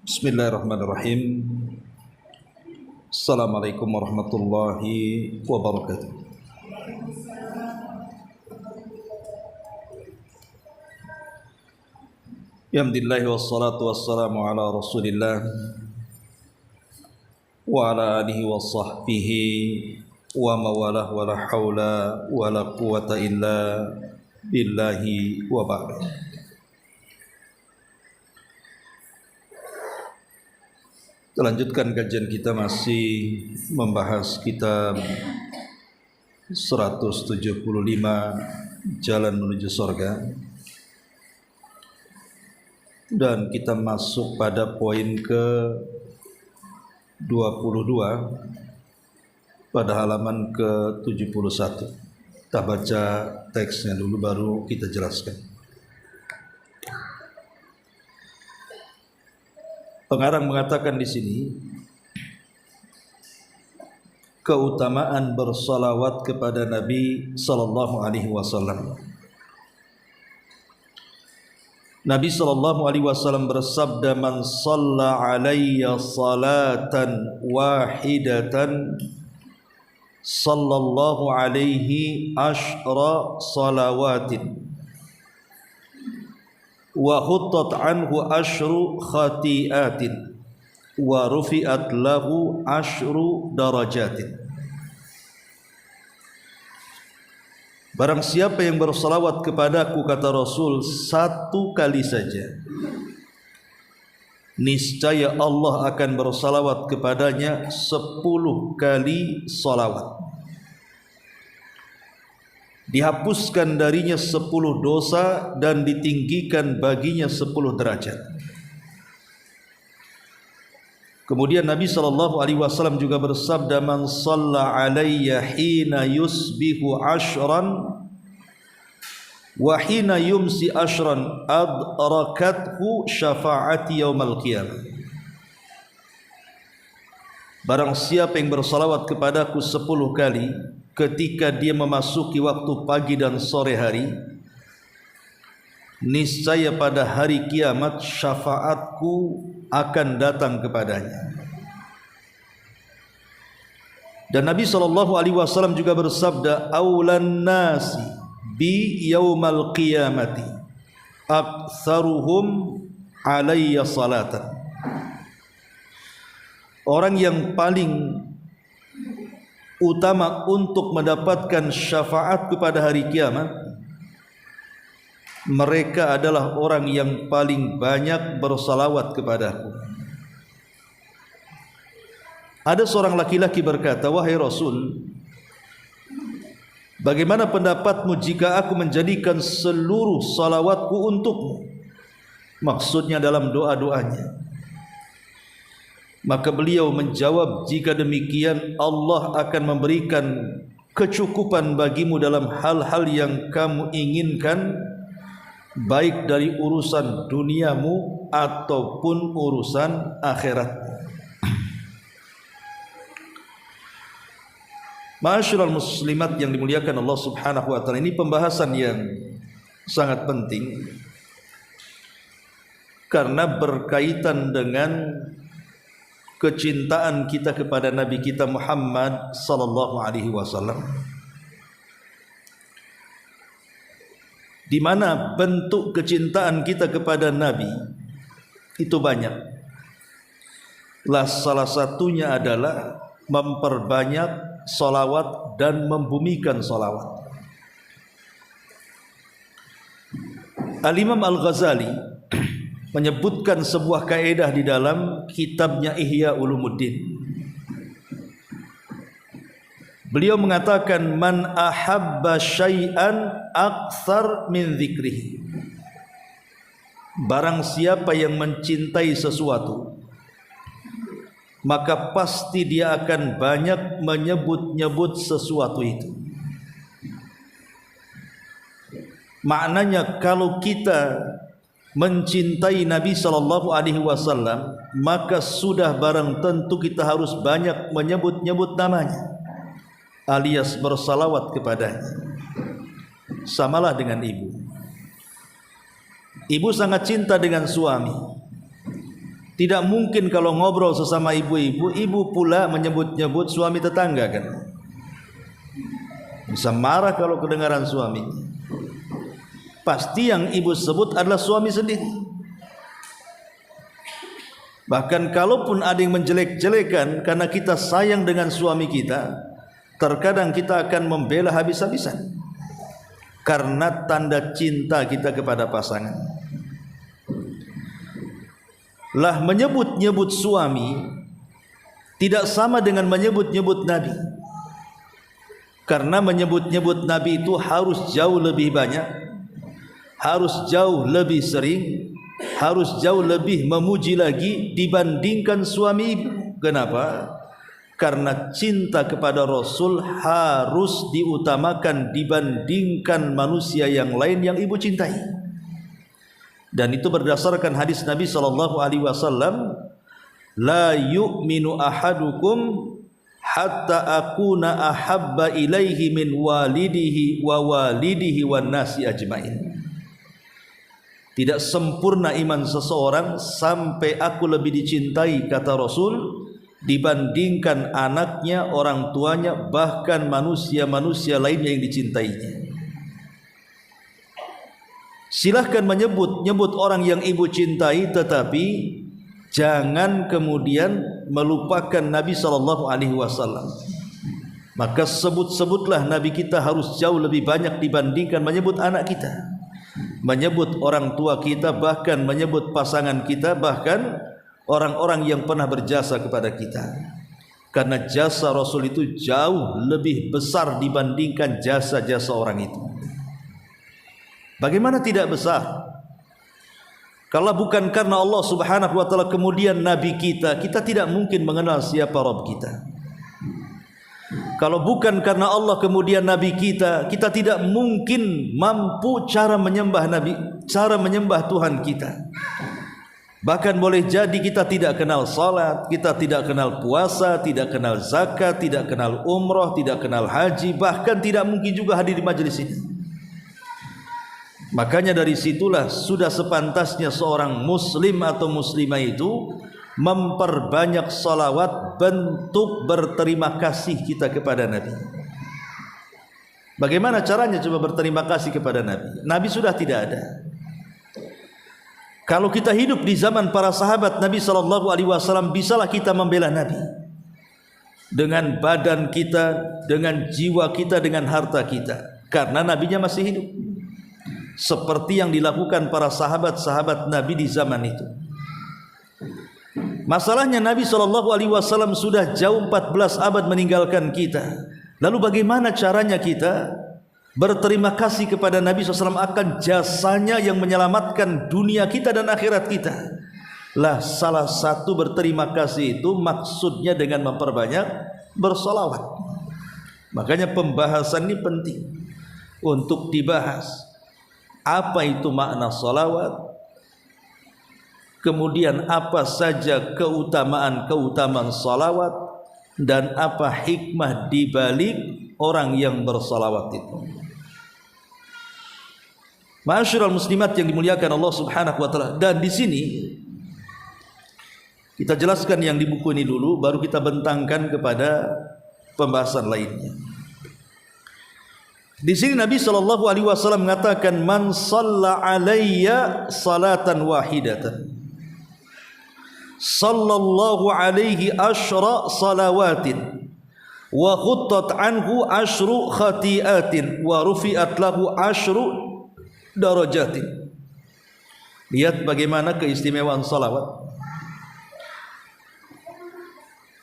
Bismillahirrahmanirrahim. Assalamualaikum warahmatullahi wabarakatuh. Alhamdulillah wassalatu wassalamu ala Rasulillah wa ala alihi wa sahbihi wa mawalah wa la hawla wa la quwata illa billahi wa ba'd. Kita lanjutkan kajian kita, masih membahas kitab 175 Jalan Menuju Surga, dan kita masuk pada poin ke 22 pada halaman ke 71. Kita baca teksnya dulu baru kita jelaskan. Pengarang mengatakan di sini keutamaan bersalawat kepada Nabi sallallahu alaihi wasallam. Nabi sallallahu alaihi wasallam bersabda, "Man shalla alayya salatan wahidatan sallallahu alaihi ashra salawatin wa huttat anhu ashru khati'atin wa rufi'at lahu ashru darajatin." Barang siapa yang bersalawat kepadaku, kata Rasul, satu kali saja, niscaya Allah akan bersalawat kepadanya 10 kali salawat. Dihapuskan darinya 10 dosa dan ditinggikan baginya 10 derajat. Kemudian Nabi SAW juga bersabda, "Man shalla alayya hina yusbihu ashran wa hina yumsi ashran adrakathu syafa'ati yaumal qiyamah." Barang siapa yang bersalawat kepadaku 10 kali ketika dia memasuki waktu pagi dan sore hari, niscaya pada hari kiamat syafaatku akan datang kepadanya. Dan Nabi SAW juga bersabda, "Aulan nasi bi yaumal qiyamati aktsaruhum alayya salatan." Orang yang paling utama untuk mendapatkan syafaat pada hari kiamat, mereka adalah orang yang paling banyak bersalawat kepadaku. Ada seorang laki-laki berkata, "Wahai Rasul, bagaimana pendapatmu jika aku menjadikan seluruh salawatku untukmu?" Maksudnya dalam doa-doanya. Maka beliau menjawab, "Jika demikian, Allah akan memberikan kecukupan bagimu dalam hal-hal yang kamu inginkan, baik dari urusan duniamu ataupun urusan akhirat." Ma'asyiral muslimat yang dimuliakan Allah Subhanahu wa taala, ini pembahasan yang sangat penting karena berkaitan dengan kecintaan kita kepada Nabi kita Muhammad sallallahu alaihi wasallam, di mana bentuk kecintaan kita kepada Nabi itu banyak. Salah satunya adalah memperbanyak salawat dan membumikan salawat. Al-Imam Al-Ghazali menyebutkan sebuah kaidah di dalam kitabnya Ihya Ulumuddin. Beliau mengatakan, "Man ahabba syai'an aktsar min dzikrihi." Barang siapa yang mencintai sesuatu, maka pasti dia akan banyak menyebut-nyebut sesuatu itu. Maknanya kalau kita mencintai Nabi sallallahu alaihi wasallam, maka sudah barang tentu kita harus banyak menyebut-nyebut namanya, alias bersalawat kepadanya. Samalah dengan ibu. Ibu sangat cinta dengan suami, Tidak mungkin kalau ngobrol sesama ibu-ibu, ibu pula menyebut-nyebut suami tetangga kan. Bisa marah kalau kedengaran suami. Pasti yang ibu sebut adalah suami sendiri. Bahkan kalaupun ada yang menjelek-jelekan karena kita sayang dengan suami kita, terkadang kita akan membela habis-habisan karena tanda cinta kita kepada pasangan. Lah menyebut-nyebut suami tidak sama dengan menyebut-nyebut Nabi. Karena menyebut-nyebut Nabi itu harus jauh lebih banyak, harus jauh lebih sering, harus jauh lebih memuji lagi dibandingkan suami ibu. Kenapa? Karena cinta kepada Rasul harus diutamakan dibandingkan manusia yang lain yang ibu cintai. Dan itu berdasarkan hadis Nabi SAW, la yu'minu ahadukum hatta akuna ahabba ilaihi min walidihi wa walidihi wan nasi ajmain. Tidak sempurna iman seseorang sampai aku lebih dicintai, kata Rasul, dibandingkan anaknya, orang tuanya, bahkan manusia-manusia lainnya yang dicintainya. Silahkan menyebut orang yang ibu cintai, tetapi jangan kemudian melupakan Nabi SAW. Maka sebut-sebutlah Nabi kita harus jauh lebih banyak dibandingkan menyebut anak kita, menyebut orang tua kita, bahkan menyebut pasangan kita, bahkan orang-orang yang pernah berjasa kepada kita. Karena jasa Rasul itu jauh lebih besar dibandingkan jasa-jasa orang itu. Bagaimana tidak besar? Kalau bukan karena Allah Subhanahu wa taala kemudian Nabi kita, kita tidak mungkin mengenal siapa Rabb kita. Kalau bukan karena Allah kemudian Nabi kita, kita tidak mungkin mampu cara menyembah Nabi, cara menyembah Tuhan kita. Bahkan boleh jadi kita tidak kenal salat, kita tidak kenal puasa, tidak kenal zakat, tidak kenal umrah, tidak kenal haji, bahkan tidak mungkin juga hadir di majelis ini. Makanya dari situlah sudah sepantasnya seorang muslim atau muslimah itu memperbanyak salawat, bentuk berterima kasih kita kepada Nabi. Bagaimana caranya coba berterima kasih kepada Nabi? Nabi sudah tidak ada. Kalau kita hidup di zaman para sahabat Nabi SAW, bisalah kita membela Nabi dengan badan kita, dengan jiwa kita, dengan harta kita, karena Nabinya masih hidup. Seperti yang dilakukan para sahabat-sahabat Nabi di zaman itu. Masalahnya Nabi SAW sudah jauh 14 abad meninggalkan kita. Lalu bagaimana caranya kita berterima kasih kepada Nabi SAW akan jasanya yang menyelamatkan dunia kita dan akhirat kita? Lah salah satu berterima kasih itu maksudnya dengan memperbanyak bersolawat. Makanya pembahasan ini penting untuk dibahas. Apa itu makna salawat? Kemudian apa saja keutamaan salawat, dan apa hikmah dibalik orang yang bersalawat itu. Ma'asyiral muslimat yang dimuliakan Allah Subhanahu wa taala. Dan di sini kita jelaskan yang di buku ini dulu, baru kita bentangkan kepada pembahasan lainnya. Di sini Nabi SAW mengatakan, man shalla alayya salatan wahidatan sallallahu alaihi asyra salawatin wa khuttat anhu asyru khati'atin wa rufi'at lahu asyru darajatin. Lihat bagaimana keistimewaan salawat.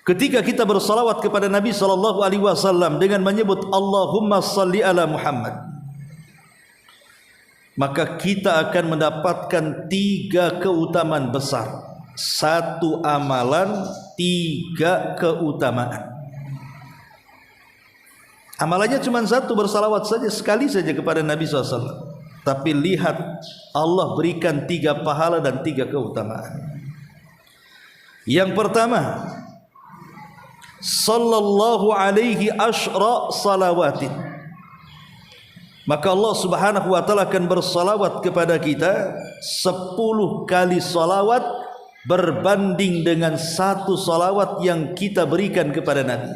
Ketika kita bersalawat kepada Nabi SAW dengan menyebut Allahumma salli ala Muhammad, maka kita akan mendapatkan 3 keutamaan besar. 1 amalan, 3 keutamaan. Amalannya cuma 1, bersalawat saja, sekali saja kepada Nabi SAW. Tapi lihat, Allah berikan 3 pahala dan 3 keutamaan. Yang pertama, sallallahu alaihi asyra salawatin. Maka Allah Subhanahu wa taala akan bersalawat kepada kita 10 kali salawat berbanding dengan satu salawat yang kita berikan kepada Nabi.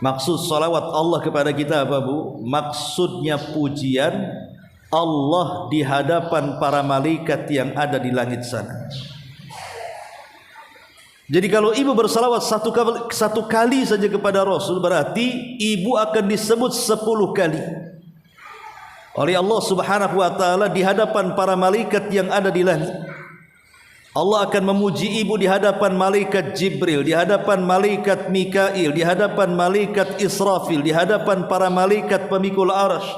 Maksud salawat Allah kepada kita apa, Bu? Maksudnya pujian Allah di hadapan para malaikat yang ada di langit sana. Jadi kalau ibu bersalawat satu kali saja kepada Rasul, berarti ibu akan disebut 10 kali oleh Allah Subhanahu wa taala di hadapan para malaikat yang ada di langit. Allah akan memuji ibu di hadapan malaikat Jibril, di hadapan malaikat Mikail, di hadapan malaikat Israfil, di hadapan para malaikat pemikul arsy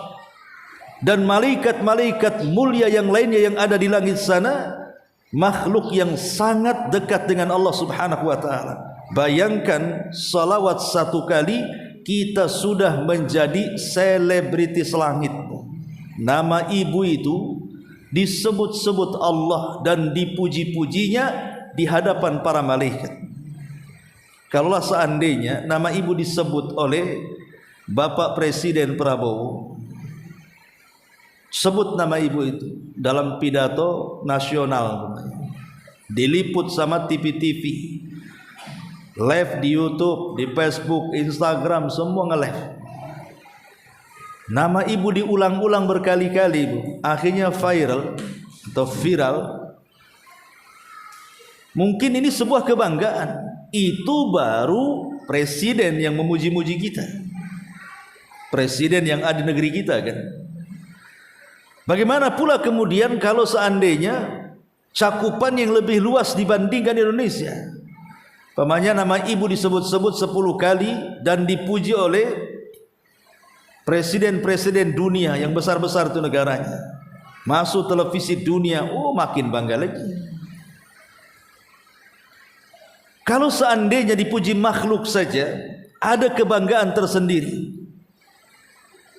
dan malaikat-malaikat mulia yang lainnya yang ada di langit sana. Makhluk yang sangat dekat dengan Allah Subhanahu wa taala. Bayangkan salawat 1 kali kita sudah menjadi selebritis langit. Nama ibu itu disebut-sebut Allah dan dipuji-pujinya di hadapan para malaikat. Kalaulah seandainya nama ibu disebut oleh Bapak Presiden Prabowo, sebut nama ibu itu dalam pidato nasional, diliput sama TV-TV, live di YouTube, di Facebook, Instagram, semua nge-live. Nama ibu diulang-ulang berkali-kali, Bu. Akhirnya viral atau viral. Mungkin ini sebuah kebanggaan. Itu baru presiden yang memuji-muji kita, presiden yang ada di negeri kita, kan? Bagaimana pula kemudian kalau seandainya cakupan yang lebih luas dibandingkan Indonesia? Pamannya nama ibu disebut-sebut 10 kali dan dipuji oleh presiden-presiden dunia yang besar-besar itu negaranya. Masuk televisi dunia, makin bangga lagi. Kalau seandainya dipuji makhluk saja, ada kebanggaan tersendiri.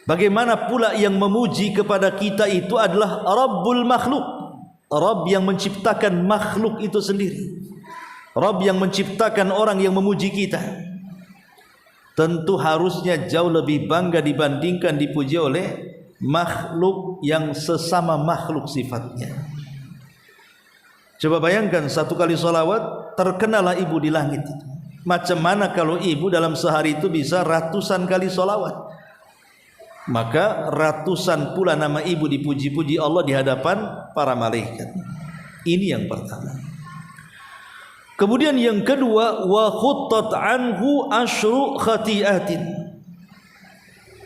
Bagaimana pula yang memuji kepada kita itu adalah Rabbul Makhluk, Rabb yang menciptakan makhluk itu sendiri, Rabb yang menciptakan orang yang memuji kita. Tentu harusnya jauh lebih bangga dibandingkan dipuji oleh makhluk yang sesama makhluk sifatnya. Coba bayangkan 1 kali salawat terkenalah ibu di langit. Macam mana kalau ibu dalam sehari itu bisa ratusan kali salawat? Maka ratusan pula nama ibu dipuji-puji Allah di hadapan para malaikat. Ini yang pertama. Kemudian yang kedua, wa khuttat anhu asyru khati'atin.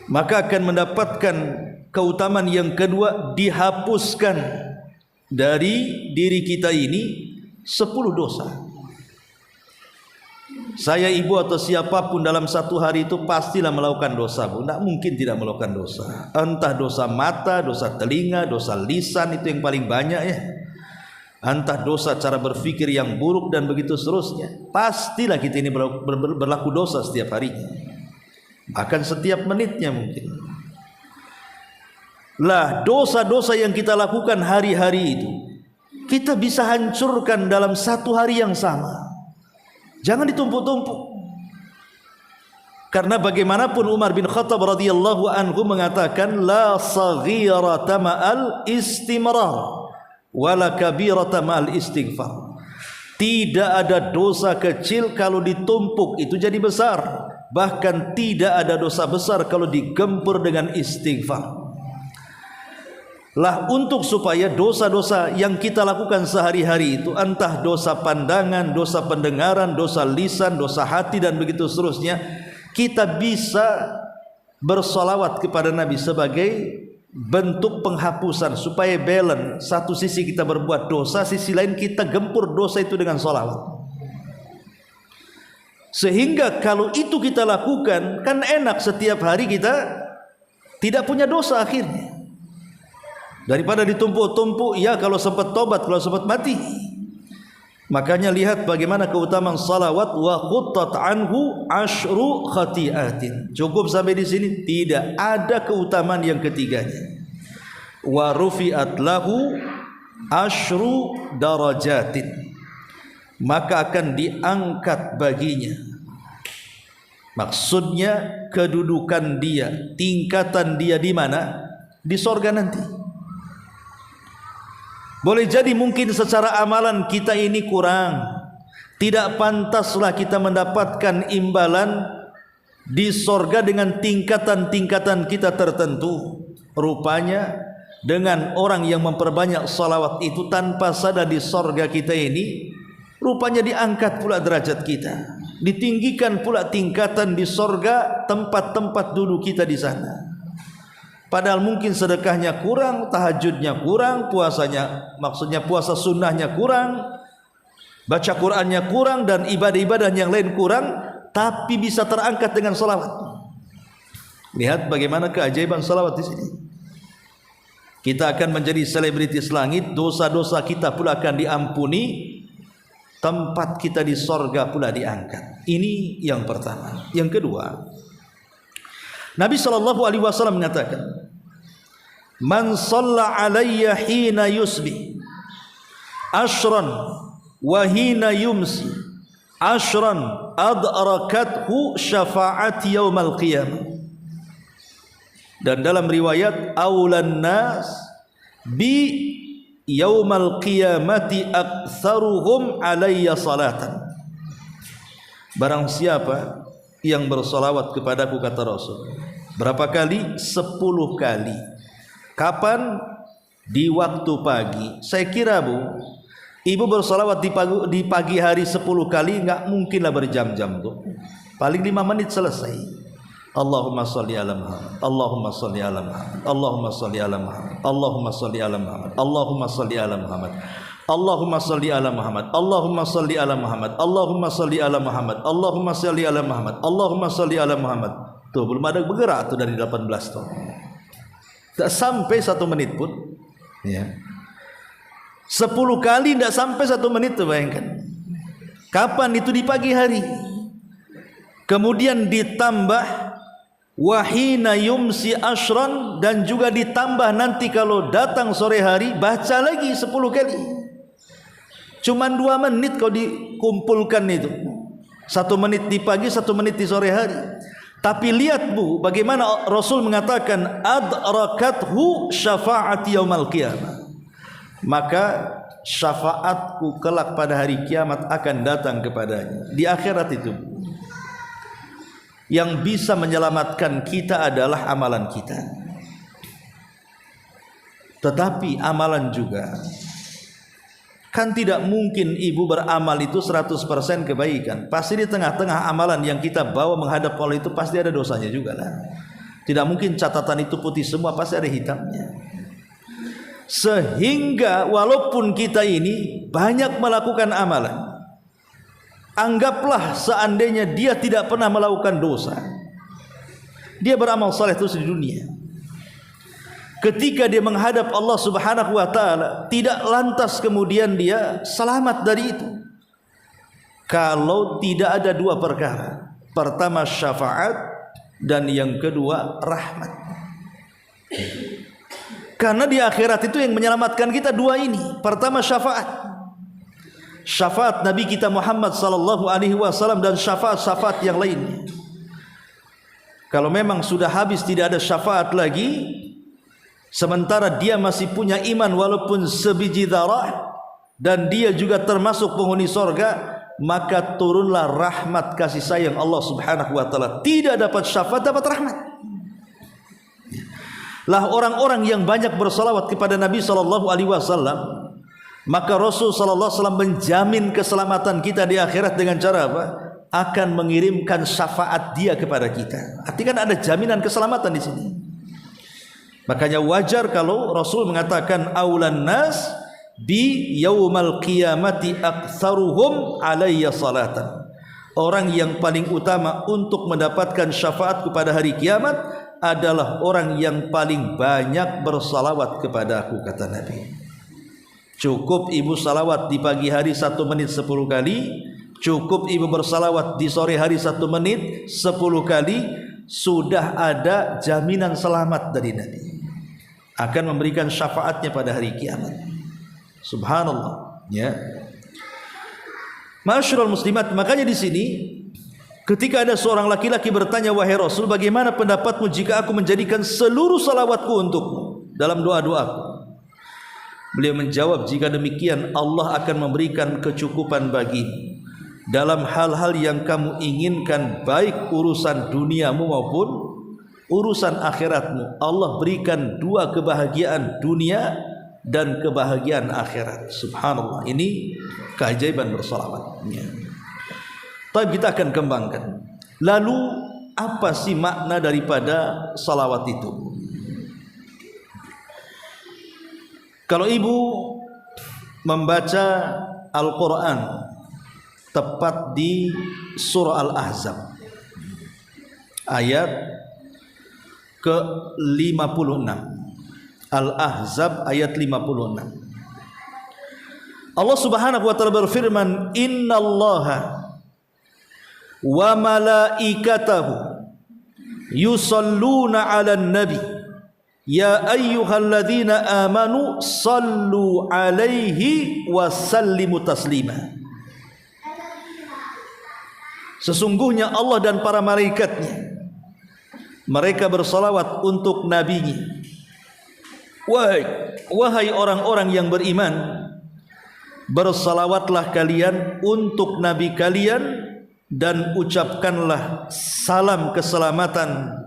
Maka akan mendapatkan keutamaan yang kedua, dihapuskan dari diri kita ini 10 dosa. Saya, ibu atau siapapun dalam satu hari itu pastilah melakukan dosa, Bu. Tidak mungkin tidak melakukan dosa. Entah dosa mata, dosa telinga, dosa lisan, itu yang paling banyak ya. Entah dosa cara berpikir yang buruk dan begitu seterusnya. Pastilah kita ini berlaku dosa setiap harinya, bahkan setiap menitnya mungkin. Lah, dosa-dosa yang kita lakukan hari-hari itu kita bisa hancurkan dalam satu hari yang sama. Jangan ditumpuk-tumpuk. Karena bagaimanapun Umar bin Khattab radhiyallahu anhu mengatakan, la saghirata ma'al istimrar wala kabirata ma'al istighfar. Tidak ada dosa kecil kalau ditumpuk itu jadi besar. Bahkan tidak ada dosa besar kalau digempur dengan istighfar. Lah, untuk supaya dosa-dosa yang kita lakukan sehari-hari itu, entah dosa pandangan, dosa pendengaran, dosa lisan, dosa hati dan begitu seterusnya, kita bisa bersolawat kepada Nabi sebagai bentuk penghapusan supaya balance. Satu sisi kita berbuat dosa, sisi lain kita gempur dosa itu dengan solawat. Sehingga kalau itu kita lakukan, kan enak, setiap hari kita tidak punya dosa akhirnya. Daripada ditumpuk-tumpuk, ya kalau sempat tobat, kalau sempat mati. Makanya lihat bagaimana keutamaan salawat, wa khuttat anhu asyru khati'atin. Cukup sampai di sini? Tidak, ada keutamaan yang ketiganya. Wa rufi'at lahu asyru darajatin. Maka akan diangkat baginya. Maksudnya kedudukan dia, tingkatan dia di mana? Di sorga nanti. Boleh jadi mungkin secara amalan kita ini kurang, tidak pantaslah kita mendapatkan imbalan di sorga dengan tingkatan-tingkatan kita tertentu. Rupanya dengan orang yang memperbanyak salawat itu tanpa sadar di sorga kita ini, rupanya diangkat pula derajat kita, ditinggikan pula tingkatan di sorga tempat-tempat duduk kita di sana. Padahal mungkin sedekahnya kurang, tahajudnya kurang, puasanya, maksudnya puasa sunnahnya kurang, baca Qur'annya kurang, dan ibadah-ibadah yang lain kurang, tapi bisa terangkat dengan salawat. Lihat bagaimana keajaiban salawat di sini. Kita akan menjadi selebritis langit, dosa-dosa kita pula akan diampuni, tempat kita di sorga pula diangkat. Ini yang pertama. Yang kedua, Nabi SAW mengatakan, "Man shalla alayya hina yusbi ashran wa hina yumsi ashran adrakathu syafa'ati yaumal qiyamah." Dan dalam riwayat, "Aulan nas bi yaumal qiyamati aktsaruhum alayya salatan." Barang siapa yang bersolawat kepadaku, kata Rasul, berapa kali? 10 kali. Kapan? Di waktu pagi. Saya kira ibu bersolawat di pagi hari 10 kali, enggak mungkinlah berjam-jam tuh. Paling 5 menit selesai. Allahumma sholli ala Muhammad, Allahumma sholli ala Muhammad, Allahumma sholli ala Muhammad, Allahumma sholli ala Muhammad, Allahumma sholli ala Muhammad, Allahumma sholli ala Muhammad, Allahumma sholli ala Muhammad, Allahumma sholli ala Muhammad, Allahumma sholli ala Muhammad, Allahumma sholli ala Muhammad. Tuh belum ada bergerak tuh dari 18 tuh. Tak sampai 1 menit pun, ya. 10 kali tidak sampai 1 menit tuh, bayangkan. Kapan itu? Di pagi hari. Kemudian ditambah wahina yumsi ashran, dan juga ditambah nanti kalau datang sore hari baca lagi 10 kali. Cuman 2 menit kau dikumpulkan itu. 1 menit di pagi, 1 menit di sore hari. Tapi lihat bagaimana Rasul mengatakan adrakathu syafa'ati yaumal qiyamah. Maka syafaatku kelak pada hari kiamat akan datang kepadanya. Di akhirat itu yang bisa menyelamatkan kita adalah amalan kita. Tetapi amalan juga, kan tidak mungkin ibu beramal itu 100% kebaikan. Pasti di tengah-tengah amalan yang kita bawa menghadap Allah itu pasti ada dosanya juga lah. Tidak mungkin catatan itu putih semua, pasti ada hitamnya. Sehingga walaupun kita ini banyak melakukan amalan, anggaplah seandainya dia tidak pernah melakukan dosa, dia beramal saleh terus di dunia. Ketika dia menghadap Allah Subhanahu wa taala, tidak lantas kemudian dia selamat dari itu. Kalau tidak ada 2 perkara. Pertama syafaat, dan yang kedua rahmat. Karena di akhirat itu yang menyelamatkan kita 2 ini. Pertama syafaat. Syafaat Nabi kita Muhammad sallallahu alaihi wasallam, dan syafaat-syafaat yang lainnya. Kalau memang sudah habis, tidak ada syafaat lagi, sementara dia masih punya iman walaupun sebiji darah, dan dia juga termasuk penghuni sorga, maka turunlah rahmat kasih sayang Allah Subhanahu wa taala. Tidak dapat syafaat, dapat rahmat. Lah orang-orang yang banyak bersalawat kepada Nabi sallallahu alaihi wasallam, maka Rasul sallallahu alaihi wasallam menjamin keselamatan kita di akhirat dengan cara apa? Akan mengirimkan syafaat dia kepada kita. Artinya kan ada jaminan keselamatan di sini. Makanya wajar kalau Rasul mengatakan aulan nas bi yaumal qiyamati aktsaruhum alayya salatan. Orang yang paling utama untuk mendapatkan syafaat kepada hari kiamat adalah orang yang paling banyak bersalawat kepadaku, kata Nabi. Cukup ibu salawat di pagi hari 1 menit 10 kali, cukup ibu bersalawat di sore hari 1 menit 10 kali, sudah ada jaminan selamat dari Nabi. Akan memberikan syafaatnya pada hari kiamat. Subhanallah, ya. Ma'asyiral muslimat, makanya di sini ketika ada seorang laki-laki bertanya, wahai Rasul, bagaimana pendapatmu jika aku menjadikan seluruh salawatku untukmu dalam doa-doaku? Beliau menjawab, jika demikian Allah akan memberikan kecukupan bagimu dalam hal-hal yang kamu inginkan, baik urusan duniamu maupun urusan akhiratmu. Allah berikan dua kebahagiaan dunia dan kebahagiaan akhirat. Subhanallah, ini keajaiban bersalawat. Tapi kita akan kembangkan. Lalu apa sih makna daripada salawat itu? Kalau ibu membaca Al-Quran tepat di surah Al-Ahzab ayat ke-56, Al-Ahzab ayat 56, Allah Subhanahu wa taala berfirman, innallaha wa malaikatahu yusalluna 'alan nabi ya ayyuhalladzina amanu sallu 'alaihi wa sallimu taslima. Sesungguhnya Allah dan para malaikatnya mereka bersalawat untuk nabinya. Wahai orang-orang yang beriman, bersalawatlah kalian untuk nabi kalian dan ucapkanlah salam keselamatan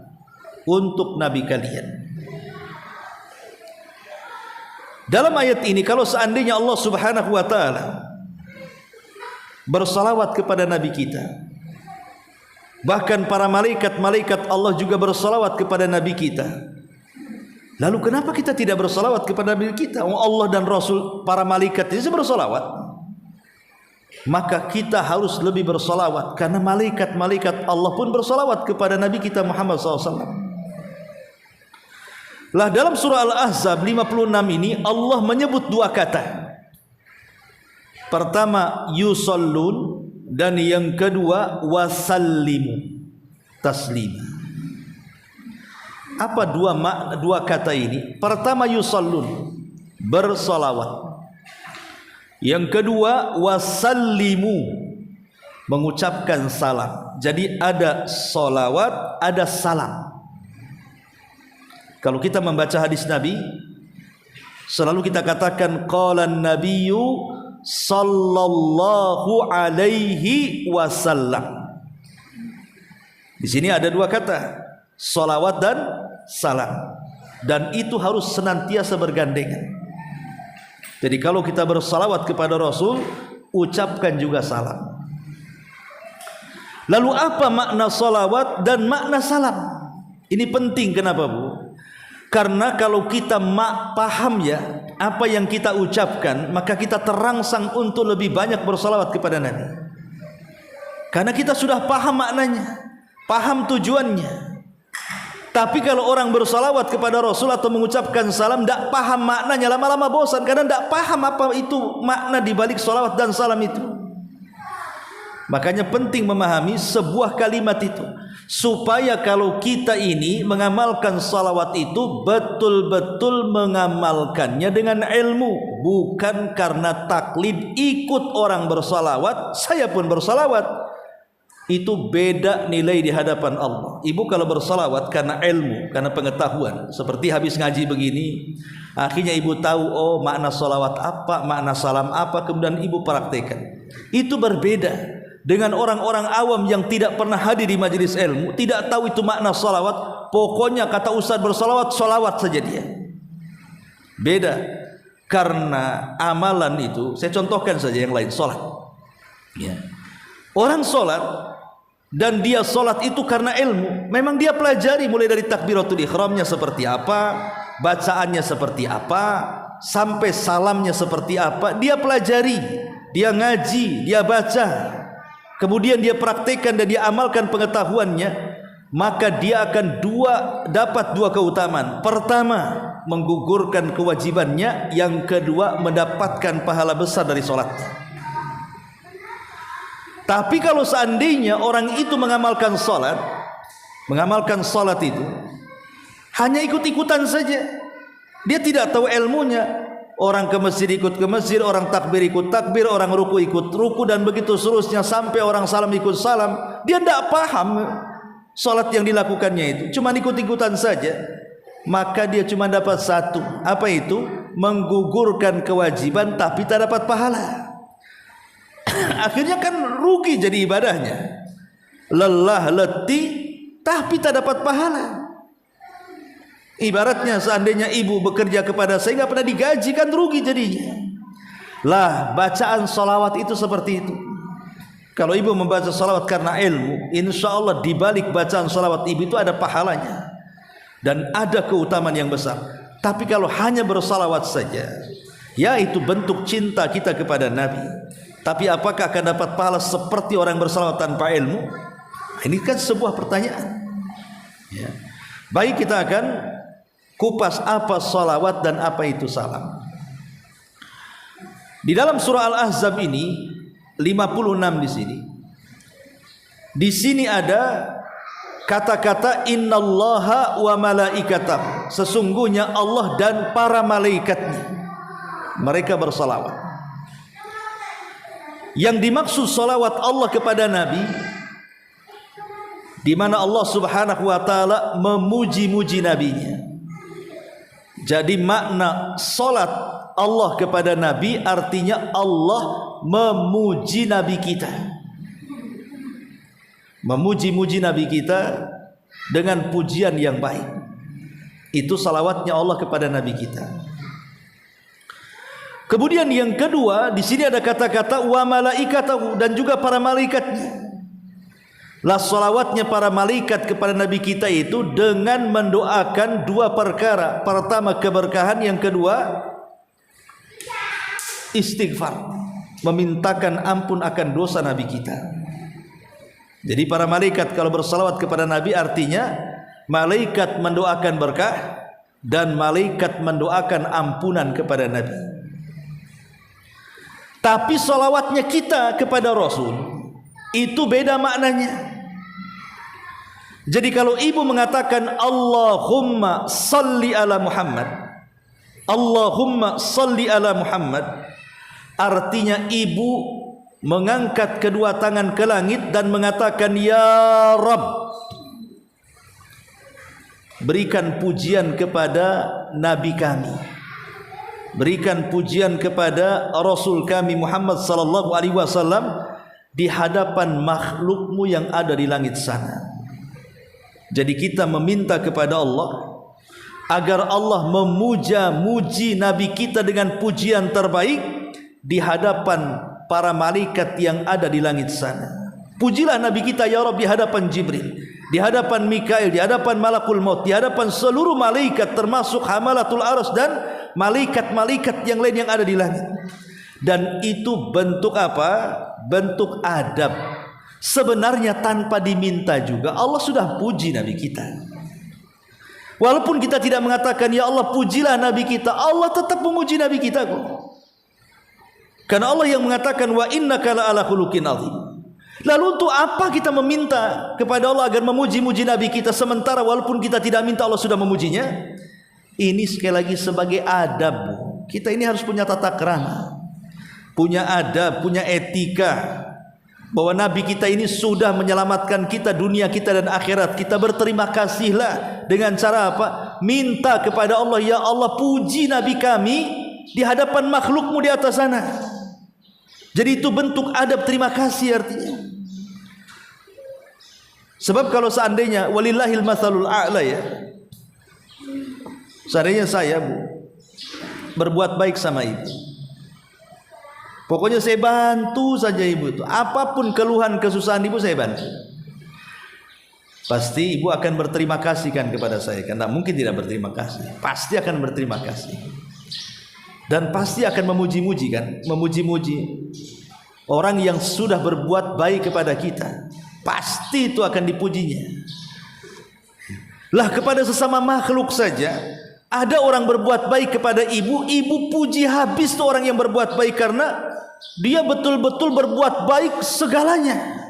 untuk nabi kalian. Dalam ayat ini, kalau seandainya Allah Subhanahu wa taala bersalawat kepada nabi kita, bahkan para malaikat Allah juga bersalawat kepada nabi kita, lalu kenapa kita tidak bersalawat kepada nabi kita? Allah dan Rasul, para malaikat itu bersalawat, maka kita harus lebih bersalawat, karena malaikat Allah pun bersalawat kepada nabi kita Muhammad SAW. Lah dalam surah Al-Ahzab 56 ini Allah menyebut dua kata. Pertama yusallun, dan yang kedua wasallimu taslima. Apa dua kata ini? Pertama yusallun, bersalawat. Yang kedua wasallimu, mengucapkan salam. Jadi ada salawat, ada salam. Kalau kita membaca hadis Nabi, selalu kita katakan qalan nabiyyu sallallahu alaihi wasallam. Di sini ada dua kata, salawat dan salam, dan itu harus senantiasa bergandengan. Jadi kalau kita bersalawat kepada Rasul, ucapkan juga salam. Lalu apa makna salawat dan makna salam? Ini penting. Kenapa, Bu? Karena kalau kita paham ya apa yang kita ucapkan, maka kita terangsang untuk lebih banyak bersalawat kepada Nabi. Karena kita sudah paham maknanya, paham tujuannya. Tapi kalau orang bersalawat kepada Rasul atau mengucapkan salam, tidak paham maknanya, lama-lama bosan karena tidak paham apa itu makna dibalik salawat dan salam itu. Makanya penting memahami sebuah kalimat itu, supaya kalau kita ini mengamalkan salawat itu betul-betul mengamalkannya dengan ilmu, bukan karena taklid ikut orang bersalawat, saya pun bersalawat. Itu beda nilai di hadapan Allah. Ibu kalau bersalawat karena ilmu, karena pengetahuan, seperti habis ngaji begini, akhirnya ibu tahu oh makna salawat apa, makna salam apa, kemudian ibu praktekkan. Itu berbeda dengan orang-orang awam yang tidak pernah hadir di majelis ilmu, tidak tahu itu makna salawat. Pokoknya kata ustaz bersalawat, salawat saja dia. Beda. Karena amalan itu, saya contohkan saja yang lain, salat. Ya. Orang salat dan dia salat itu karena ilmu. Memang dia pelajari mulai dari takbiratul ihramnya seperti apa, bacaannya seperti apa, sampai salamnya seperti apa. Dia pelajari, dia ngaji, dia baca. Kemudian dia praktekkan dan dia amalkan pengetahuannya, maka dia akan dapat dua keutamaan. Pertama, menggugurkan kewajibannya. Yang kedua, mendapatkan pahala besar dari sholatnya. Tapi kalau seandainya orang itu mengamalkan sholat itu hanya ikut-ikutan saja, dia tidak tahu ilmunya. Orang ke masjid ikut ke masjid, orang takbir ikut takbir, orang ruku ikut ruku, dan begitu seterusnya sampai orang salam ikut salam. Dia tidak paham salat yang dilakukannya itu, cuma ikut-ikutan saja. Maka dia cuma dapat satu, apa itu? menggugurkan kewajiban tapi tak dapat pahala. Akhirnya kan rugi jadi ibadahnya. Lelah letih tapi tak dapat pahala. Ibaratnya seandainya ibu bekerja kepada saya nggak pernah digaji, kan rugi jadinya. Lah bacaan salawat itu seperti itu. Kalau ibu membaca salawat karena ilmu, insya Allah di balik bacaan salawat ibu itu ada pahalanya dan ada keutamaan yang besar. Tapi kalau hanya bersalawat saja, ya itu bentuk cinta kita kepada Nabi. Tapi apakah akan dapat pahala seperti orang bersalawat tanpa ilmu? Ini kan sebuah pertanyaan. Ya. Baik, kita akan kupas apa salawat dan apa itu salam. Di dalam surah Al-Ahzab ini 56 di sini. Di sini ada kata-kata innallaha wa malaikatahu. Sesungguhnya Allah dan para malaikatnya mereka bersalawat. Yang dimaksud salawat Allah kepada Nabi, di mana Allah Subhanahu wa taala memuji-muji nabinya. Jadi makna salat Allah kepada Nabi artinya Allah memuji Nabi kita. Memuji-muji Nabi kita dengan pujian yang baik. Itu salawatnya Allah kepada Nabi kita. Kemudian yang kedua, di sini ada kata-kata wa malaikatahu, dan juga para malaikatnya. Lah salawatnya para malaikat kepada Nabi kita itu dengan mendoakan dua perkara. Pertama keberkahan, yang kedua istighfar, memintakan ampun akan dosa Nabi kita. Jadi para malaikat kalau bersalawat kepada Nabi artinya malaikat mendoakan berkah dan malaikat mendoakan ampunan kepada Nabi. Tapi salawatnya kita kepada Rasul itu beda maknanya. Jadi kalau ibu mengatakan Allahumma salli ala Muhammad, Allahumma salli ala Muhammad, artinya ibu mengangkat kedua tangan ke langit dan mengatakan ya Rabb, berikan pujian kepada Nabi kami, berikan pujian kepada Rasul kami Muhammad sallallahu alaihi wasallam di hadapan makhlukmu yang ada di langit sana. Jadi kita meminta kepada Allah agar Allah memuja-muji Nabi kita dengan pujian terbaik di hadapan para malaikat yang ada di langit sana. Pujilah Nabi kita ya Rabb di hadapan Jibril, di hadapan Mikail, di hadapan Malakul Maut, di hadapan seluruh malaikat termasuk Hamalatul Arsy dan malaikat-malaikat yang lain yang ada di langit. Dan itu bentuk apa? Bentuk adab. Sebenarnya tanpa diminta juga Allah sudah puji Nabi kita. Walaupun kita tidak mengatakan ya Allah pujilah Nabi kita, Allah tetap memuji Nabi kita kok. Karena Allah yang mengatakan wa innaka la'ala khuluqin azim. Lalu untuk apa kita meminta kepada Allah agar memuji-muji Nabi kita sementara walaupun kita tidak minta Allah sudah memujinya? Ini sekali lagi sebagai adab. Kita ini harus punya tata krama, punya adab, punya etika, bahwa Nabi kita ini sudah menyelamatkan kita dunia kita dan akhirat. Kita berterima kasihlah dengan cara apa? Minta kepada Allah, ya Allah puji Nabi kami di hadapan makhlukmu di atas sana. Jadi itu bentuk adab terima kasih artinya. Sebab kalau seandainya walillahil matsalul a'la ya, seandainya saya berbuat baik sama ibu, pokoknya saya bantu saja ibu itu, apapun keluhan kesusahan ibu saya bantu, pasti ibu akan berterima kasih kan kepada saya. Karena mungkin tidak berterima kasih, pasti akan berterima kasih. Dan pasti akan memuji-muji kan, memuji-muji orang yang sudah berbuat baik kepada kita, pasti itu akan dipujinya. Lah kepada sesama makhluk saja ada orang berbuat baik kepada ibu, ibu puji habis tuh orang yang berbuat baik karena dia betul-betul berbuat baik segalanya.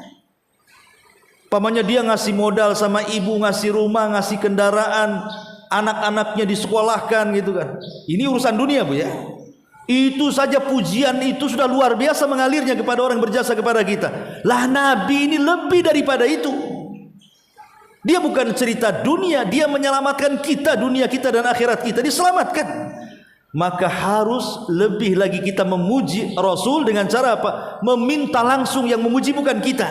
Pamannya dia ngasih modal sama ibu, ngasih rumah, ngasih kendaraan, anak-anaknya disekolahkan gitu kan. Ini urusan dunia bu ya. Itu saja pujian itu sudah luar biasa mengalirnya kepada orang berjasa kepada kita. Lah Nabi ini lebih daripada itu. Dia bukan cerita dunia, dia menyelamatkan kita, dunia kita dan akhirat kita diselamatkan. maka harus lebih lagi kita memuji Rasul dengan cara apa? Meminta langsung. Yang memuji bukan kita,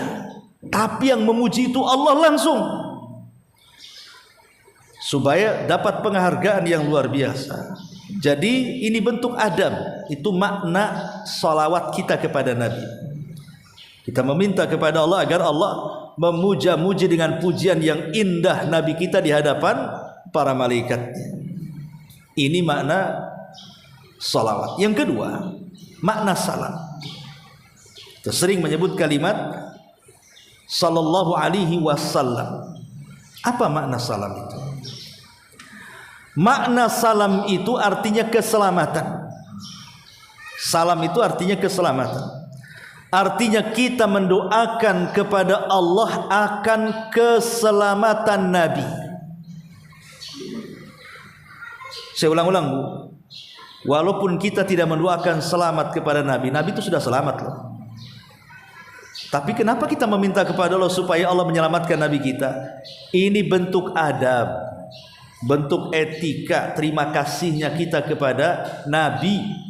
tapi yang memuji itu Allah langsung, supaya dapat penghargaan yang luar biasa. Jadi ini bentuk adab, itu makna salawat kita kepada Nabi. Kita meminta kepada Allah agar Allah memuja-muji dengan pujian yang indah Nabi kita di hadapan para malaikatnya. Ini makna salawat. Yang kedua, makna salam. Kita sering menyebut kalimat sallallahu alaihi wasallam. Apa makna salam itu? Makna salam itu artinya keselamatan. Salam itu artinya keselamatan. Artinya kita mendoakan kepada Allah akan keselamatan Nabi. Saya ulang-ulang, Bu. Walaupun kita tidak mendoakan selamat kepada Nabi, Nabi itu sudah selamat loh. Tapi kenapa kita meminta kepada Allah supaya Allah menyelamatkan Nabi kita? Ini bentuk adab, bentuk etika, terima kasihnya kita kepada Nabi.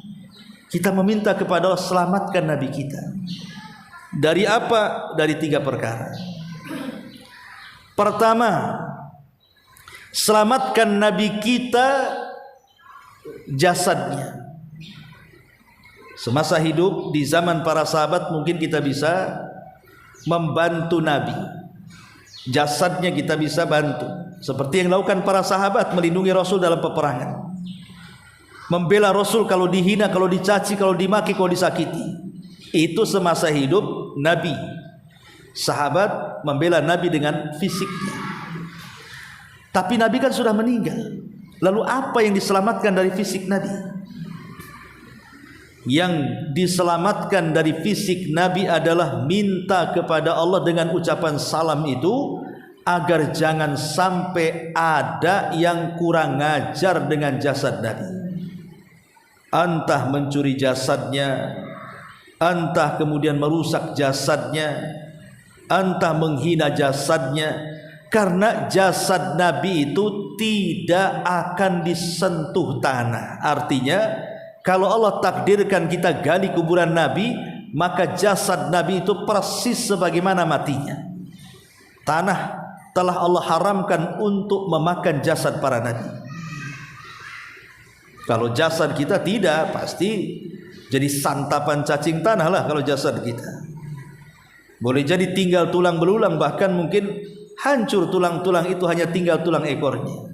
Kita meminta kepada Allah selamatkan Nabi kita. Dari apa? Dari 3 perkara. Pertama, selamatkan Nabi kita jasadnya. Semasa hidup di zaman para sahabat mungkin kita bisa membantu Nabi. Jasadnya kita bisa bantu, seperti yang dilakukan para sahabat melindungi Rasul dalam peperangan, membela Rasul kalau dihina, kalau dicaci, kalau dimaki, kalau disakiti. Itu semasa hidup Nabi. Sahabat membela Nabi dengan fisiknya. Tapi Nabi kan sudah meninggal. Lalu apa yang diselamatkan dari fisik Nabi? Yang diselamatkan dari fisik Nabi adalah minta kepada Allah dengan ucapan salam itu, agar jangan sampai ada yang kurang ngajar dengan jasad Nabi. Entah mencuri jasadnya, entah kemudian merusak jasadnya, entah menghina jasadnya. Karena jasad Nabi itu tidak akan disentuh tanah. Artinya kalau Allah takdirkan kita gali kuburan Nabi, maka jasad Nabi itu persis sebagaimana matinya. Tanah telah Allah haramkan untuk memakan jasad para Nabi. Kalau jasad kita tidak, pasti jadi santapan cacing tanah lah kalau jasad kita. Boleh jadi tinggal tulang belulang, bahkan mungkin hancur tulang-tulang itu, hanya tinggal tulang ekornya.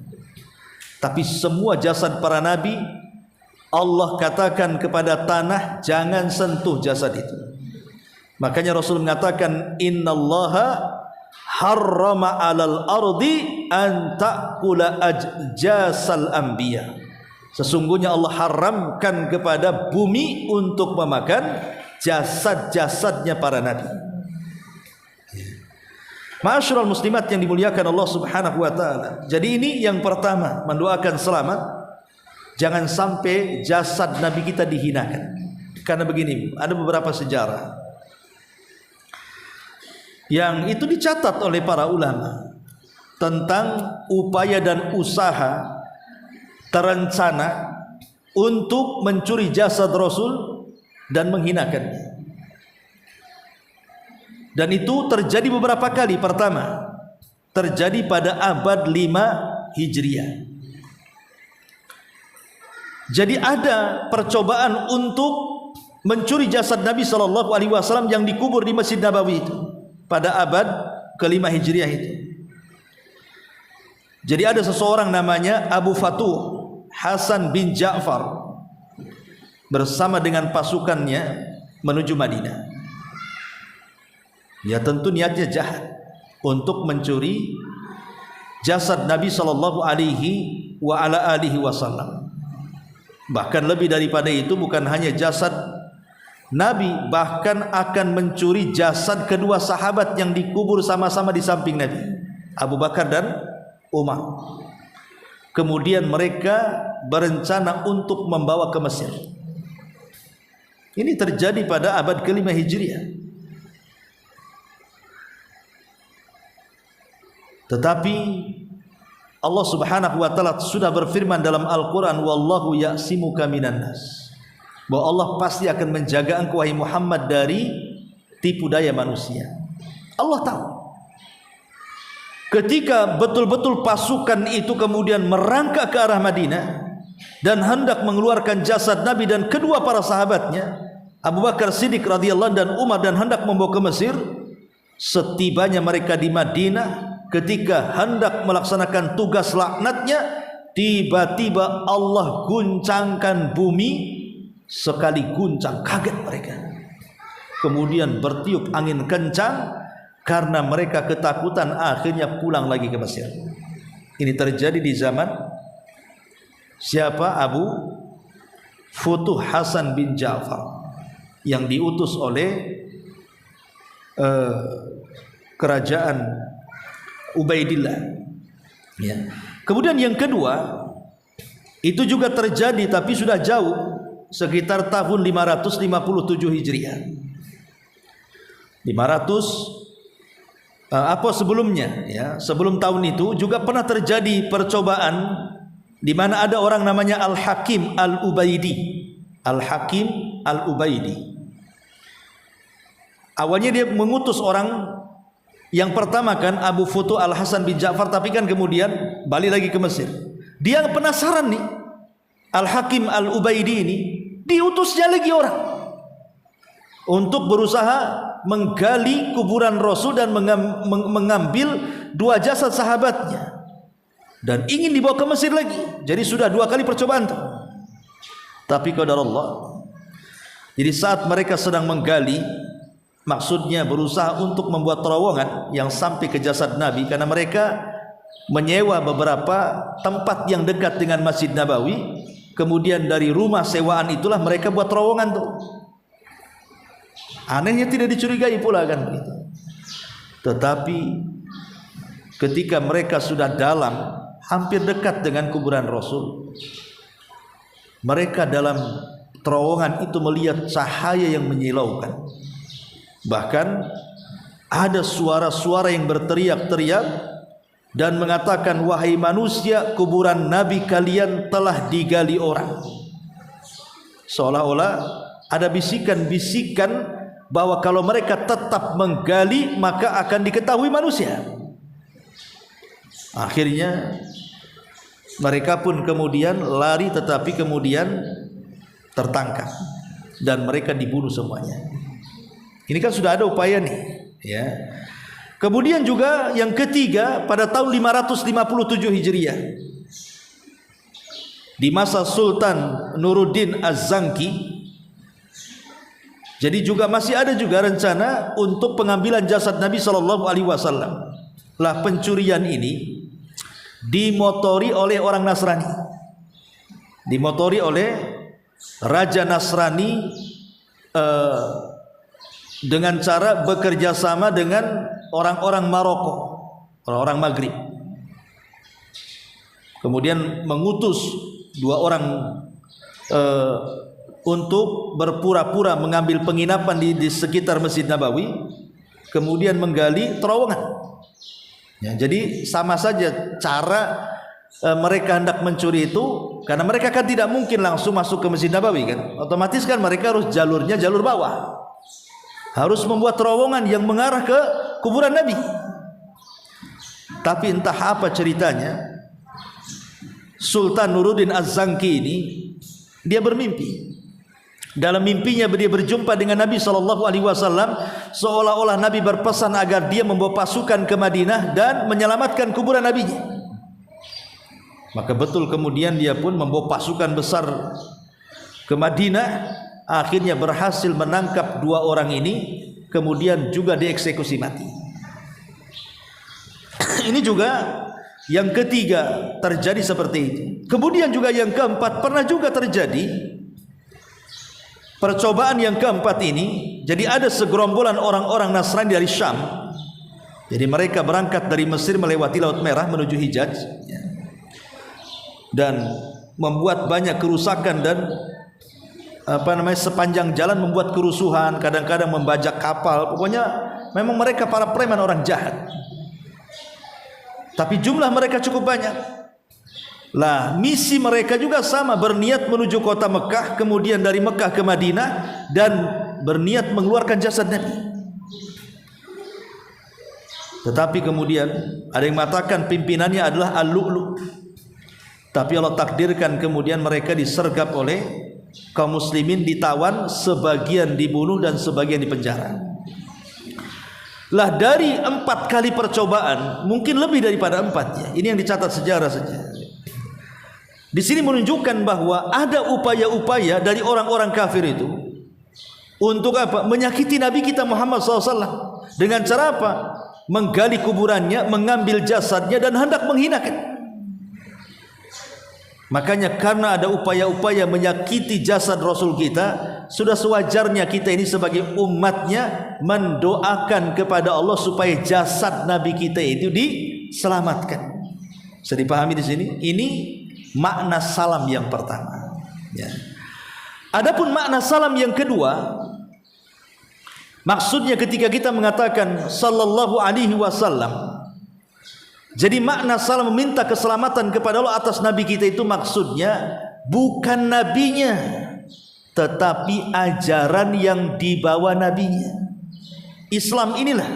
Tapi semua jasad para nabi, Allah katakan kepada tanah, jangan sentuh jasad itu. Makanya Rasul mengatakan, innallaha harrama 'alal ardi an ta'kula ajjasal anbiya. Sesungguhnya Allah haramkan kepada bumi untuk memakan jasad-jasadnya para nabi. Ma'asyiral muslimat yang dimuliakan Allah Subhanahu wa taala. Jadi ini yang pertama, mendoakan selamat, jangan sampai jasad Nabi kita dihinakan. Karena begini, ada beberapa sejarah yang itu dicatat oleh para ulama tentang upaya dan usaha terencana untuk mencuri jasad Rasul dan menghinakannya. Dan itu terjadi beberapa kali. Pertama, terjadi pada abad 5 Hijriah. Jadi ada percobaan untuk mencuri jasad Nabi SAW yang dikubur di Masjid Nabawi itu pada abad ke-5 Hijriah itu. Jadi ada seseorang namanya Abu Fatuh Hasan bin Ja'far bersama dengan pasukannya menuju Madinah. Ya tentu niatnya jahat untuk mencuri jasad Nabi sallallahu alaihi wa ala alihi wasallam. Bahkan lebih daripada itu, bukan hanya jasad Nabi, bahkan akan mencuri jasad kedua sahabat yang dikubur sama-sama di samping Nabi, Abu Bakar dan Umar. Kemudian mereka berencana untuk membawa ke Mesir. Ini terjadi pada abad ke-5 Hijriah. Tetapi Allah Subhanahu wa taala sudah berfirman dalam Al-Qur'an, wallahu ya'simuka minan nas, bahwa Allah pasti akan menjaga engkau wahai Muhammad dari tipu daya manusia. Allah tahu. Ketika betul-betul pasukan itu kemudian merangkak ke arah Madinah dan hendak mengeluarkan jasad Nabi dan kedua para sahabatnya, Abu Bakar Siddiq radhiyallahu dan Umar, dan hendak membawa ke Mesir, setibanya mereka di Madinah, ketika hendak melaksanakan tugas laknatnya, tiba-tiba Allah guncangkan bumi. Sekali guncang kaget mereka, kemudian bertiup angin kencang. Karena mereka ketakutan, akhirnya pulang lagi ke Mesir. Ini terjadi di zaman siapa? Abu Futuh Hasan bin Ja'far, yang diutus oleh kerajaan Ubaidillah. Ya. Kemudian yang kedua, itu juga terjadi tapi sudah jauh, sekitar tahun 557 Hijriah. 500 apa sebelumnya, ya, sebelum tahun itu juga pernah terjadi percobaan di mana ada orang namanya Al-Hakim Al-Ubaidi. Al-Hakim Al-Ubaidi. Awalnya dia mengutus orang, yang pertama kan Abu Futuh Al-Hasan bin Ja'far, tapi kan kemudian balik lagi ke Mesir. Dia penasaran nih, Al-Hakim Al-Ubaidi ini diutusnya lagi orang untuk berusaha menggali kuburan Rasul dan mengambil dua jasad sahabatnya, dan ingin dibawa ke Mesir lagi. Jadi sudah dua kali percobaan tuh. Tapi qadar Allah, jadi saat mereka sedang menggali, maksudnya berusaha untuk membuat terowongan yang sampai ke jasad Nabi, karena mereka menyewa beberapa tempat yang dekat dengan Masjid Nabawi. Kemudian dari rumah sewaan itulah mereka buat terowongan tuh. Anehnya tidak dicurigai pula kan begitu. Tetapi ketika mereka sudah dalam, hampir dekat dengan kuburan Rasul, mereka dalam terowongan itu melihat cahaya yang menyilaukan. Bahkan ada suara-suara yang berteriak-teriak dan mengatakan, wahai manusia, kuburan Nabi kalian telah digali orang. Seolah-olah ada bisikan-bisikan bahwa kalau mereka tetap menggali maka akan diketahui manusia. Akhirnya mereka pun kemudian lari, tetapi kemudian tertangkap dan mereka dibunuh semuanya. Ini kan sudah ada upaya nih, ya. Kemudian juga yang ketiga, pada tahun 557 Hijriah, di masa Sultan Nuruddin Az-Zanki, jadi juga masih ada juga rencana untuk pengambilan jasad Nabi Shallallahu Alaihi Wasallam. Lah pencurian ini dimotori oleh orang Nasrani, dimotori oleh Raja Nasrani dengan cara bekerja sama dengan orang-orang Maroko, orang-orang Maghrib. Kemudian mengutus dua orang untuk berpura-pura mengambil penginapan di sekitar Masjid Nabawi, kemudian menggali terowongan. Ya, jadi sama saja cara mereka hendak mencuri itu, karena mereka kan tidak mungkin langsung masuk ke Masjid Nabawi kan, otomatis kan mereka harus jalurnya jalur bawah, harus membuat terowongan yang mengarah ke kuburan Nabi. Tapi entah apa ceritanya, Sultan Nuruddin Az-Zanki ini dia bermimpi. Dalam mimpinya dia berjumpa dengan Nabi SAW, seolah-olah Nabi berpesan agar dia membawa pasukan ke Madinah dan menyelamatkan kuburan Nabinya. Maka betul kemudian dia pun membawa pasukan besar ke Madinah, akhirnya berhasil menangkap dua orang ini, kemudian juga dieksekusi mati. Ini juga yang ketiga terjadi seperti itu. Kemudian juga yang keempat pernah juga terjadi percobaan yang keempat ini. Jadi ada segerombolan orang-orang Nasrani dari Syam. Jadi mereka berangkat dari Mesir melewati Laut Merah menuju Hijaz, dan membuat banyak kerusakan dan sepanjang jalan membuat kerusuhan, kadang-kadang membajak kapal. Pokoknya memang mereka para preman, orang jahat. tapi jumlah mereka cukup banyak. Lah, misi mereka juga sama, berniat menuju kota Mekah, kemudian dari Mekah ke Madinah, dan berniat mengeluarkan jasad Nabi. Tetapi kemudian ada yang mengatakan pimpinannya adalah Al-Lu'lu'. Tapi Allah takdirkan kemudian mereka disergap oleh kaum muslimin, ditawan, sebagian dibunuh dan sebagian dipenjara. Lah, dari 4 kali percobaan, mungkin lebih daripada 4 ya. Ini yang dicatat sejarah saja. Di sini menunjukkan bahwa ada upaya-upaya dari orang-orang kafir itu untuk apa? Menyakiti Nabi kita Muhammad SAW. Dengan cara apa? Menggali kuburannya, mengambil jasadnya, dan hendak menghinakan. Makanya karena ada upaya-upaya menyakiti jasad Rasul kita, sudah sewajarnya kita ini sebagai umatnya mendoakan kepada Allah supaya jasad Nabi kita itu diselamatkan. Bisa dipahami di sini? Ini makna salam yang pertama. Ya. Adapun makna salam yang kedua, maksudnya ketika kita mengatakan sallallahu alaihi wasallam, jadi makna salam meminta keselamatan kepada Allah atas Nabi kita itu maksudnya bukan nabinya, tetapi ajaran yang dibawa nabinya. Islam inilah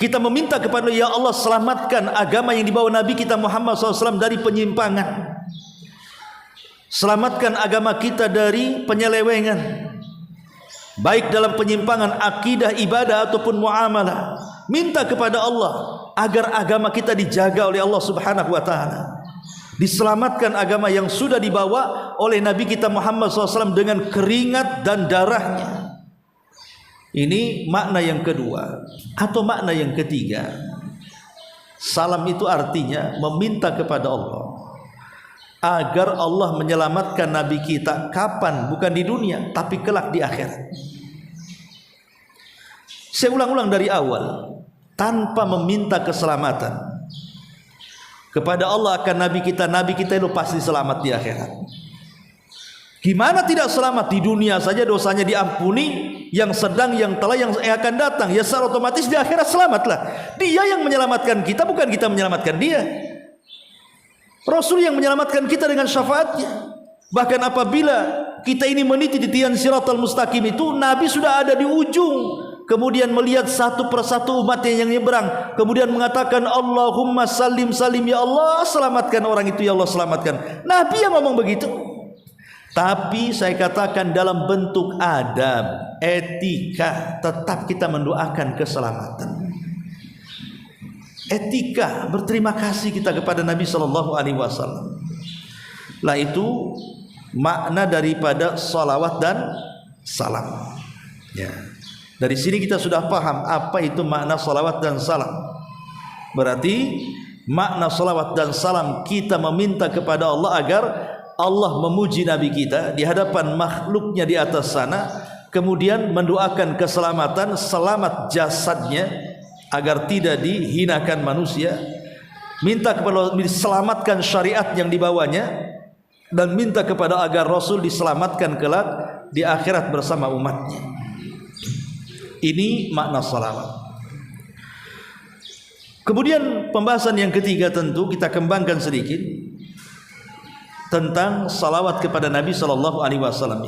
kita meminta kepada Allah, ya Allah selamatkan agama yang dibawa Nabi kita Muhammad SAW dari penyimpangan. Selamatkan agama kita dari penyelewengan, baik dalam penyimpangan akidah, ibadah ataupun muamalah. Minta kepada Allah agar agama kita dijaga oleh Allah Subhanahu wa taala. Diselamatkan agama yang sudah dibawa oleh Nabi kita Muhammad SAW dengan keringat dan darahnya. Ini makna yang kedua. Atau makna yang ketiga, salam itu artinya meminta kepada Allah agar Allah menyelamatkan Nabi kita. Kapan? Bukan di dunia, tapi kelak di akhirat. Saya ulang-ulang dari awal, tanpa meminta keselamatan kepada Allah akan Nabi kita itu pasti selamat di akhirat. Gimana tidak selamat? Di dunia saja dosanya diampuni, yang sedang, yang telah, yang akan datang, ya secara otomatis di akhirat selamatlah. Dia yang menyelamatkan kita, bukan kita menyelamatkan dia. Rasul yang menyelamatkan kita dengan syafaatnya. Bahkan apabila kita ini meniti di tiang Siratal Mustaqim itu, Nabi sudah ada di ujung, kemudian melihat satu persatu umatnya yang nyebrang, kemudian mengatakan Allahumma salim salim, ya Allah selamatkan orang itu, ya Allah selamatkan. Nabi yang ngomong begitu. Tapi saya katakan dalam bentuk adab, etika, tetap kita mendoakan keselamatan. Etika, berterima kasih kita kepada Nabi Sallallahu Alaihi Wasallam. Lah itu makna daripada salawat dan salam. Ya. Dari sini kita sudah paham apa itu makna salawat dan salam. Berarti makna salawat dan salam kita meminta kepada Allah agar Allah memuji Nabi kita di hadapan makhluknya di atas sana, kemudian mendoakan keselamatan, selamat jasadnya agar tidak dihinakan manusia, minta kepada Allah diselamatkan syariat yang dibawanya, dan minta kepada agar Rasul diselamatkan kelak di akhirat bersama umatnya. Ini makna salawat. Kemudian pembahasan yang ketiga tentu kita kembangkan sedikit tentang salawat kepada Nabi Sallallahu Alaihi Wasallam.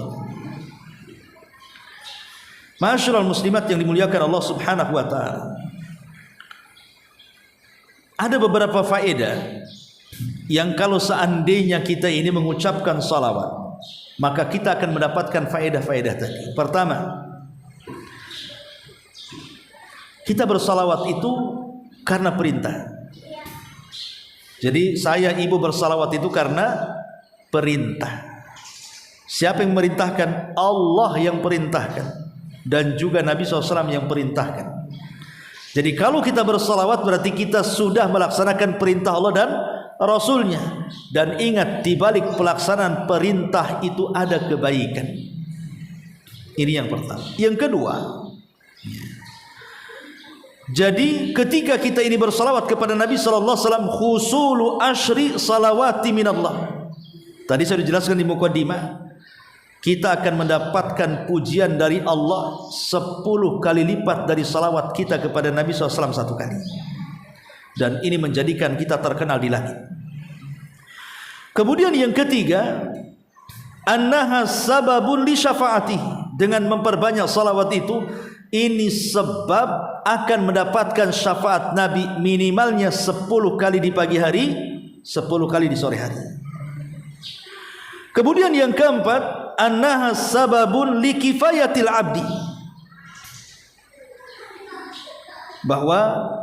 Ma'asyiral muslimat yang dimuliakan Allah Subhanahu Wa Taala, ada beberapa faedah yang kalau seandainya kita ini mengucapkan salawat, maka kita akan mendapatkan faedah-faedah tadi. Pertama, kita bersalawat itu karena perintah. Jadi saya ibu bersalawat itu karena perintah. Siapa yang memerintahkan? Allah yang perintahkan, dan juga Nabi SAW yang perintahkan. Jadi kalau kita bersalawat berarti kita sudah melaksanakan perintah Allah dan Rasulnya. Dan ingat, di balik pelaksanaan perintah itu ada kebaikan. Ini yang pertama. Yang kedua, jadi ketika kita ini bersalawat kepada Nabi sallallahu alaihi wasallam, khusulu asyri salawati minallah. Tadi saya dijelaskan di muqaddimah, kita akan mendapatkan pujian dari Allah 10 kali lipat dari salawat kita kepada Nabi SAW satu kali. dan ini menjadikan kita terkenal di langit. Kemudian yang ketiga, annaha sababun li syafaati. Dengan memperbanyak salawat itu, ini sebab akan mendapatkan syafaat Nabi minimalnya 10 kali di pagi hari, 10 kali di sore hari. Kemudian yang keempat, annaha sababun li kifayatil abdi. Bahwa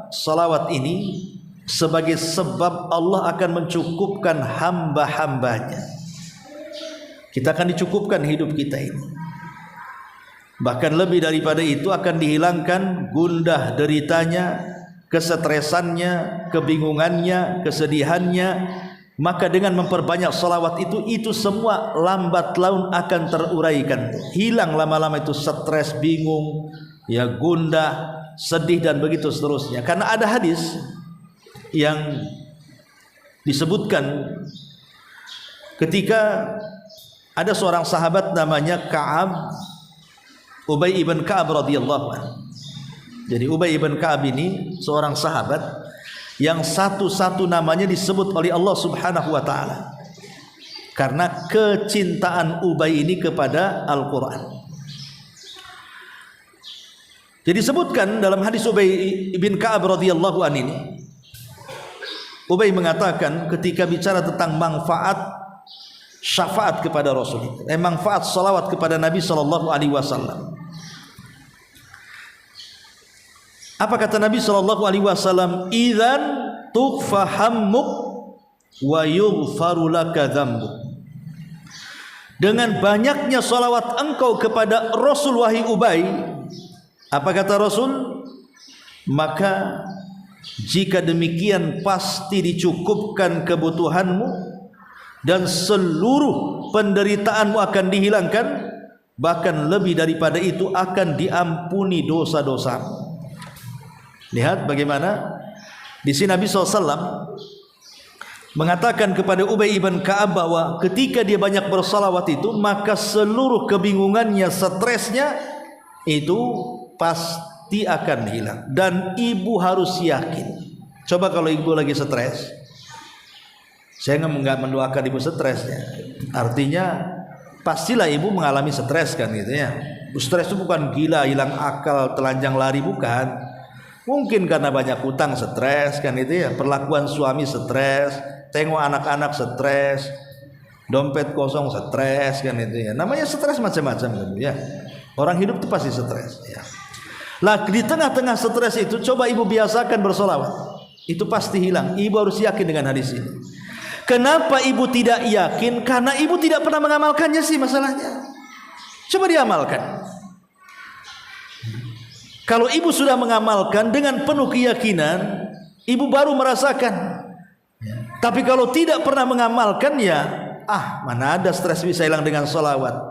salawat ini sebagai sebab Allah akan mencukupkan hamba-hambanya. Kita akan dicukupkan hidup kita ini. Bahkan lebih daripada itu, akan dihilangkan gundah deritanya, kesetresannya, kebingungannya, kesedihannya. Maka dengan memperbanyak salawat itu semua lambat laun akan teruraikan. Hilang lama-lama itu stres, bingung, ya gundah, sedih dan begitu seterusnya. Karena ada hadis yang disebutkan ketika ada seorang sahabat namanya Ka'ab, Ubay ibn Ka'ab radhiyallahu anhu. Jadi Ubay ibn Ka'ab ini seorang sahabat yang satu-satu namanya disebut oleh Allah Subhanahu wa taala karena kecintaan Ubay ini kepada Al-Qur'an. Jadi disebutkan dalam hadis Ubay ibn Ka'ab radhiyallahu anhu ini, Ubay mengatakan ketika bicara tentang manfaat syafaat kepada Rasul, manfaat salawat kepada Nabi sallallahu alaihi wasallam. Apa kata Nabi sallallahu alaihi wasallam? Idzan tughfa hammuk wa yughfaru laka dzambuk. Dengan banyaknya salawat engkau kepada Rasul wahai Ubay, apa kata Rasul? Maka jika demikian pasti dicukupkan kebutuhanmu dan seluruh penderitaanmu akan dihilangkan, bahkan lebih daripada itu akan diampuni dosa-dosamu. Lihat bagaimana di sini Nabi SAW mengatakan kepada Ubay ibn Ka'ab bahwa ketika dia banyak bersalawat itu, maka seluruh kebingungannya, stresnya itu pasti akan hilang. Dan ibu harus yakin. Coba kalau ibu lagi stres, saya nggak mendoakan ibu stres ya. Artinya pastilah ibu mengalami stres kan gitu ya. Stres itu bukan gila, hilang akal, telanjang lari, bukan. Mungkin karena banyak utang stres kan itu ya. Perlakuan suami stres, tengok anak-anak stres, dompet kosong stres kan itu ya. Namanya stres macam-macam kan ya. Orang hidup itu pasti stres ya. Lah di tengah-tengah stres itu coba ibu biasakan bersolawat. Itu pasti hilang. Ibu harus yakin dengan hadis ini. Kenapa ibu tidak yakin? Karena ibu tidak pernah mengamalkannya sih masalahnya. Coba diamalkan. Kalau ibu sudah mengamalkan dengan penuh keyakinan, ibu baru merasakan. Tapi kalau tidak pernah mengamalkan ya, mana ada stres bisa hilang dengan sholawat.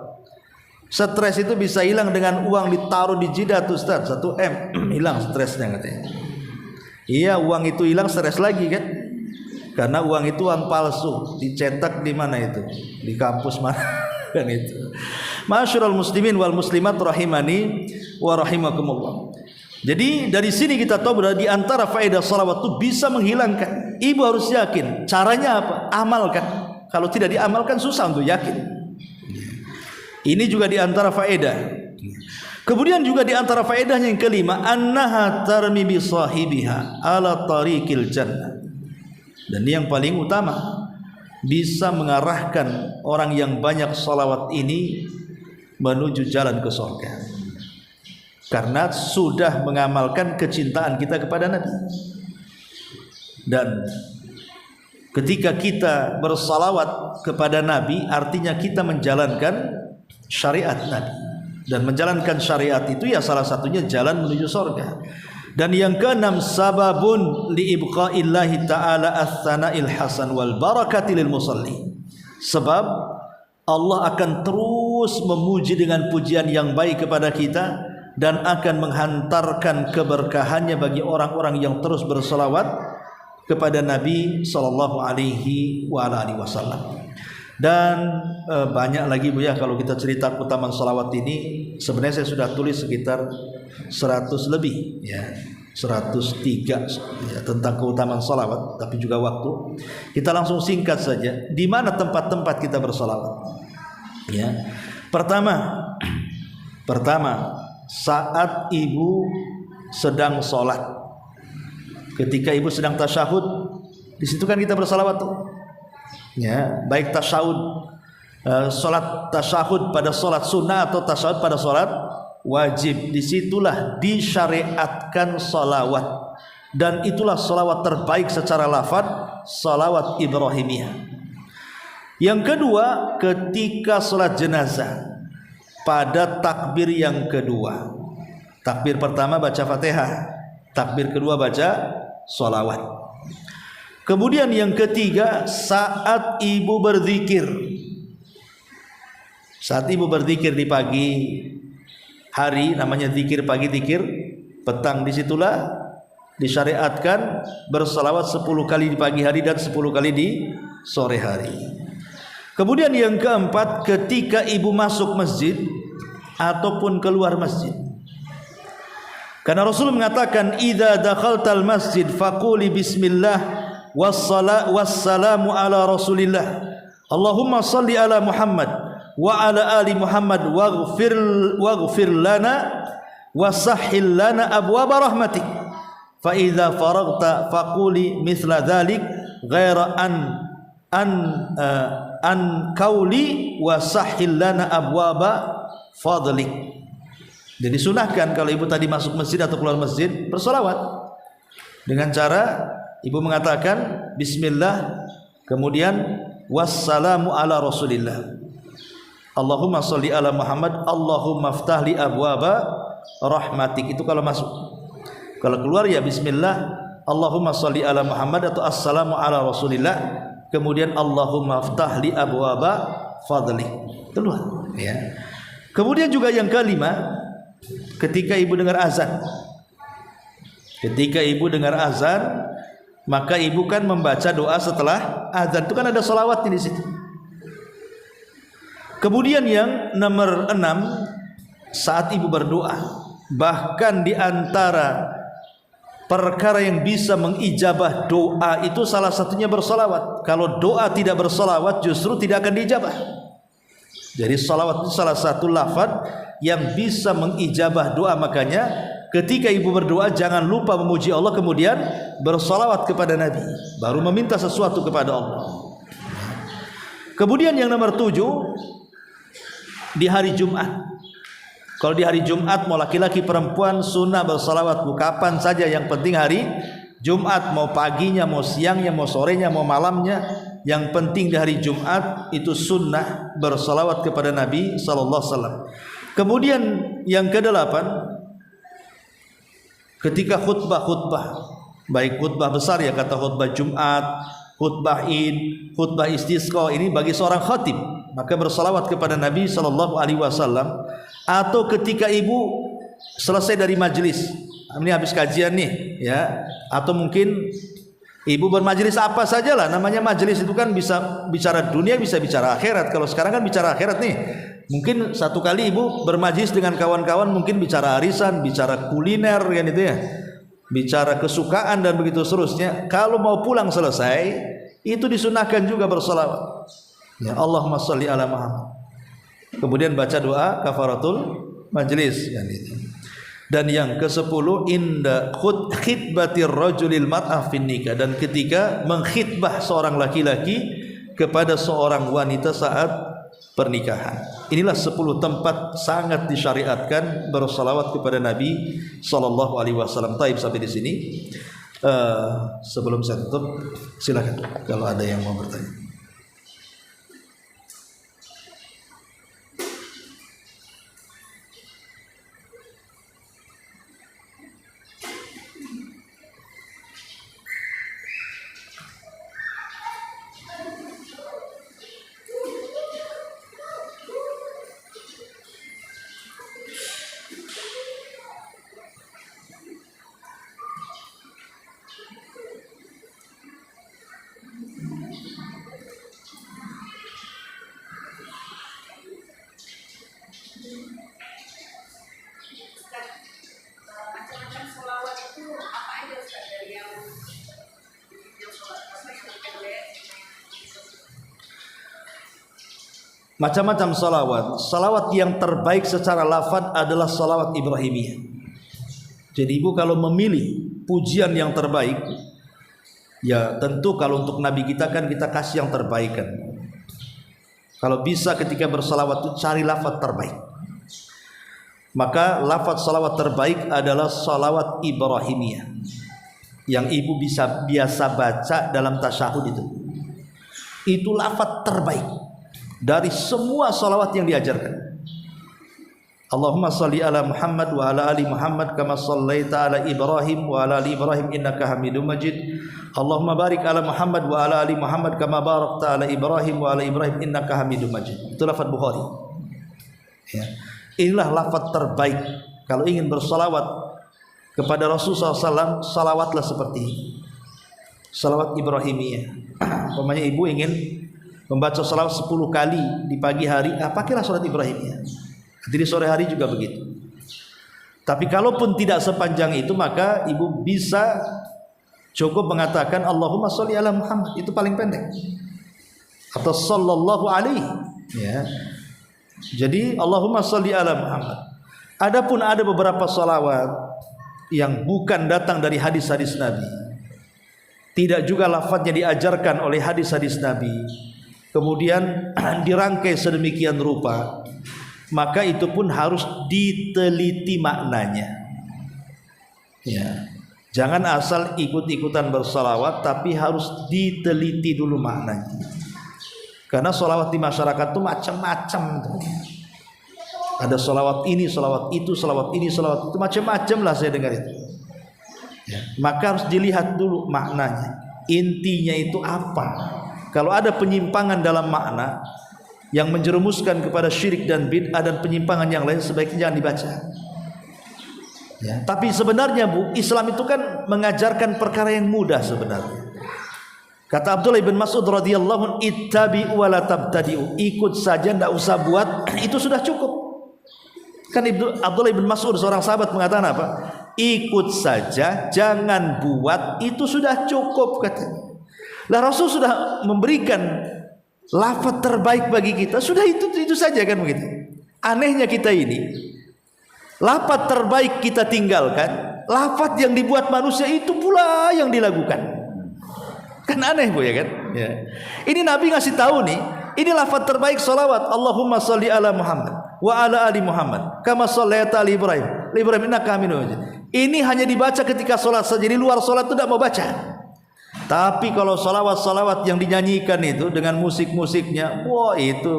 Stres itu bisa hilang dengan uang ditaruh di jidat Ustaz, 1 M hilang stresnya katanya. Iya, uang itu hilang, stres lagi kan? Karena uang itu uang palsu, dicetak di mana itu? Di kampus mana kan itu. Ma'asyiral muslimin wal muslimat rahimani wa rahimakumullah. Jadi dari sini kita tahu bahwa di antara faedah salawat itu bisa menghilangkan. Ibu harus yakin. Caranya apa? Amalkan. Kalau tidak diamalkan susah untuk yakin. Ini juga di antara faedah. Kemudian juga di antara faedahnya yang kelima, annaha tarmi bi sahibiha ala tariqil jannah. Dan ini yang paling utama, bisa mengarahkan orang yang banyak salawat ini menuju jalan ke surga. Karena sudah mengamalkan kecintaan kita kepada Nabi. Dan ketika kita bersalawat kepada Nabi, artinya kita menjalankan syariat Nabi. Dan menjalankan syariat itu ya salah satunya jalan menuju surga. Dan yang keenam, sababun li ibqa'illahi ta'ala ats-tsana'il hasan wal barakati lil musalli. Sebab Allah akan terus memuji dengan pujian yang baik kepada kita dan akan menghantarkan keberkahannya bagi orang-orang yang terus berselawat kepada Nabi sallallahu alaihi wasallam. Dan banyak lagi Bu ya, kalau kita cerita keutamaan salawat ini sebenarnya saya sudah tulis sekitar 100 lebih ya. 103 ya, tentang keutamaan salawat, tapi juga waktu. Kita langsung singkat saja. Di mana tempat-tempat kita bersalawat? Ya. Pertama, saat ibu sedang sholat. Ketika ibu sedang tasyahud, di situ kan kita bersalawat tuh. Ya, baik tasyahud, sholat tasyahud pada sholat sunnah atau tasyahud pada sholat wajib, disitulah disyariatkan salawat, dan itulah salawat terbaik secara lafaz, salawat Ibrahimiyah. Yang kedua, ketika salat jenazah pada takbir yang kedua. Takbir pertama baca Fatihah, takbir kedua baca salawat. Kemudian yang ketiga, saat ibu berzikir. Saat ibu berzikir di pagi hari, namanya zikir pagi, zikir petang, disitulah disyariatkan bersalawat 10 kali di pagi hari dan 10 kali di sore hari. Kemudian yang keempat, ketika ibu masuk masjid ataupun keluar masjid. Karena Rasul mengatakan, idza dakhaltal masjid faquli bismillah wassalamu ala rasulillah. Allahumma salli ala Muhammad wa ala ali Muhammad waghfir lana wasahhil lana abwaaba rahmatik. Fa idza faragta faquli mithla dzalik ghaira an qauli wasahhil lana abwaaba fadlik. Jadi sunahkan kalau ibu tadi masuk masjid atau keluar masjid bersolawat dengan cara ibu mengatakan bismillah, kemudian wassalamu ala rasulillah. Allahumma sholli ala Muhammad, Allahumma ftahli abwaba rahmatik. Itu kalau masuk. Kalau keluar ya bismillah, Allahumma sholli ala Muhammad atau assalamu ala rasulillah, kemudian Allahumma ftahli abwaba fadli. Keluar ya. Kemudian juga yang kelima, ketika ibu dengar azan. Ketika ibu dengar azan, maka ibu kan membaca doa setelah azan. Itu kan ada sholawatnya di situ. Kemudian yang nomor 6, saat ibu berdoa, bahkan di antara perkara yang bisa mengijabah doa itu salah satunya bersolawat. Kalau doa tidak bersolawat justru tidak akan diijabah. Jadi solawat itu salah satu lafaz yang bisa mengijabah doa. Makanya ketika ibu berdoa jangan lupa memuji Allah, kemudian bersolawat kepada Nabi, baru meminta sesuatu kepada Allah. Kemudian yang nomor 7, di hari Jumat. Kalau di hari Jumat mau laki-laki perempuan sunnah bersalawat kapan saja, yang penting hari Jumat, mau paginya, mau siangnya, mau sorenya, mau malamnya, yang penting di hari Jumat itu sunnah bersalawat kepada Nabi sallallahu alaihi wasallam. Kemudian yang ke-8, ketika khutbah, baik khutbah besar ya, kata khutbah Jumat, khutbah Id, khutbah istisqa, ini bagi seorang khatib, maka bersalawat kepada Nabi sallallahu alaihi wasallam. Atau ketika ibu selesai dari majelis, ini habis kajian nih ya, atau mungkin ibu bermajelis apa sajalah, namanya majelis itu kan bisa bicara dunia, bisa bicara akhirat. Kalau sekarang kan bicara akhirat nih, mungkin satu kali ibu bermajelis dengan kawan-kawan, mungkin bicara arisan, bicara kuliner kan itu ya, bicara kesukaan dan begitu seterusnya. Kalau mau pulang selesai, itu disunahkan juga bersolawat ya, Allahumma sholli ala Muhammad, kemudian baca doa kafaratul majlis kan itu. Dan yang ke-10, inda khitbatir rajulil mar'ah fin nikah, dan ketika mengkhitbah seorang laki-laki kepada seorang wanita saat pernikahan. Inilah 10 tempat sangat disyariatkan bersalawat kepada Nabi sallallahu alaihi wasallam. Taib, sampai di sini. Sebelum saya tutup, silakan kalau ada yang mau bertanya. macam-macam salawat. Salawat yang terbaik secara lafaz adalah salawat Ibrahimiyah. Jadi ibu kalau memilih pujian yang terbaik, ya tentu kalau untuk Nabi kita kan kita kasih yang terbaik kan. Kalau bisa ketika bersalawat itu cari lafaz terbaik. Maka lafaz salawat terbaik adalah salawat Ibrahimiyah yang ibu bisa biasa baca dalam tasyahud itu. Itu lafaz terbaik dari semua salawat yang diajarkan. Allahumma salli ala Muhammad wa ala ali Muhammad kama sallaita ala Ibrahim wa ala ali Ibrahim innaka Hamidum Majid. Allahumma barik ala Muhammad wa ala ali Muhammad kama barakta ala Ibrahim wa ala Ibrahim innaka Hamidum Majid. Itu lafaz Bukhari. Ya. Inilah lafaz terbaik. Kalau ingin bersalawat kepada Rasulullah SAW, salawatlah seperti ini. Salawat Ibrahimiyah. Umpamanya ibu ingin membaca salawat 10 kali di pagi hari, pakailah salat Ibrahimiyah. Jadi sore hari juga begitu. Tapi kalaupun tidak sepanjang itu, maka ibu bisa cukup mengatakan Allahumma sholli ala Muhammad, itu paling pendek. Atau sallallahu alaihi, ya. Jadi Allahumma sholli ala Muhammad. Adapun ada beberapa salawat yang bukan datang dari hadis-hadis Nabi, tidak juga lafadznya diajarkan oleh hadis-hadis Nabi, kemudian dirangkai sedemikian rupa, maka itu pun harus diteliti maknanya. Ya. Jangan asal ikut-ikutan bersalawat, tapi harus diteliti dulu maknanya. Karena salawat di masyarakat itu macam-macam. Ada salawat ini, salawat itu, salawat ini, salawat itu, macam-macam lah saya dengar itu. Ya. Maka harus dilihat dulu maknanya. Intinya itu apa? Kalau ada penyimpangan dalam makna yang menjerumuskan kepada syirik dan bid'ah dan penyimpangan yang lain, sebaiknya jangan dibaca. Ya. Tapi sebenarnya Bu, Islam itu kan mengajarkan perkara yang mudah sebenarnya. Kata Abdullah bin Mas'ud radhiyallahu anhu, ittabi'u wa la tabtadi'u, ikut saja, tidak usah buat, itu sudah cukup. Kan Abdullah bin Mas'ud seorang sahabat mengatakan apa? Ikut saja, jangan buat, itu sudah cukup katanya. Lah Rasul sudah memberikan lafaz terbaik bagi kita, sudah itu saja kan begitu. Anehnya kita ini, lafaz terbaik kita tinggalkan, lafaz yang dibuat manusia itu pula yang dilakukan. Kan aneh Bu ya kan? Ya. Ini Nabi ngasih tahu nih, ini lafaz terbaik salawat. Allahumma sholli ala Muhammad wa ala ali Muhammad kama shallaita ala Ibrahim. Ibrahim innaka Hamidum Majid. Ini hanya dibaca ketika salat saja, di luar salat itu tidak mau baca. Tapi kalau salawat-salawat yang dinyanyikan itu dengan musik-musiknya, wah itu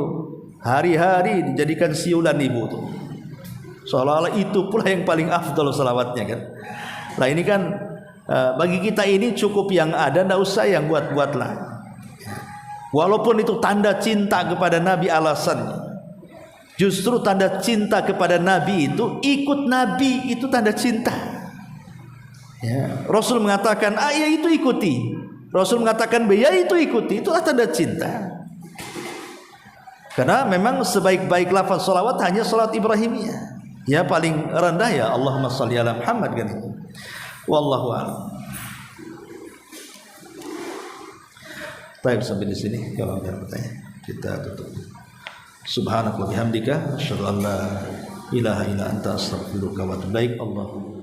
hari-hari dijadikan siulan ibu tuh. Seolah-olah itu pula yang paling afdal salawatnya kan. Nah ini kan bagi kita ini cukup yang ada, tidak usah yang buat-buat lah. Walaupun itu tanda cinta kepada Nabi alasannya. Justru tanda cinta kepada Nabi itu, ikut Nabi itu tanda cinta. Ya. Rasul mengatakan A, ya itu ikuti. Rasul mengatakan B, ya itu ikuti. Itulah tanda cinta. Karena memang sebaik-baik lafaz salawat hanya salat Ibrahimiyah. Ya paling rendah ya Allahumma sholli ala Muhammad kan itu. Wallahu a'lam. Baik, sampai di sini. Kalau ada pertanyaan kita tutup. Subhanaka wa bihamdika asyhadu an la ilaha illa anta astaghfiruka wa atubu ilaik. Allahu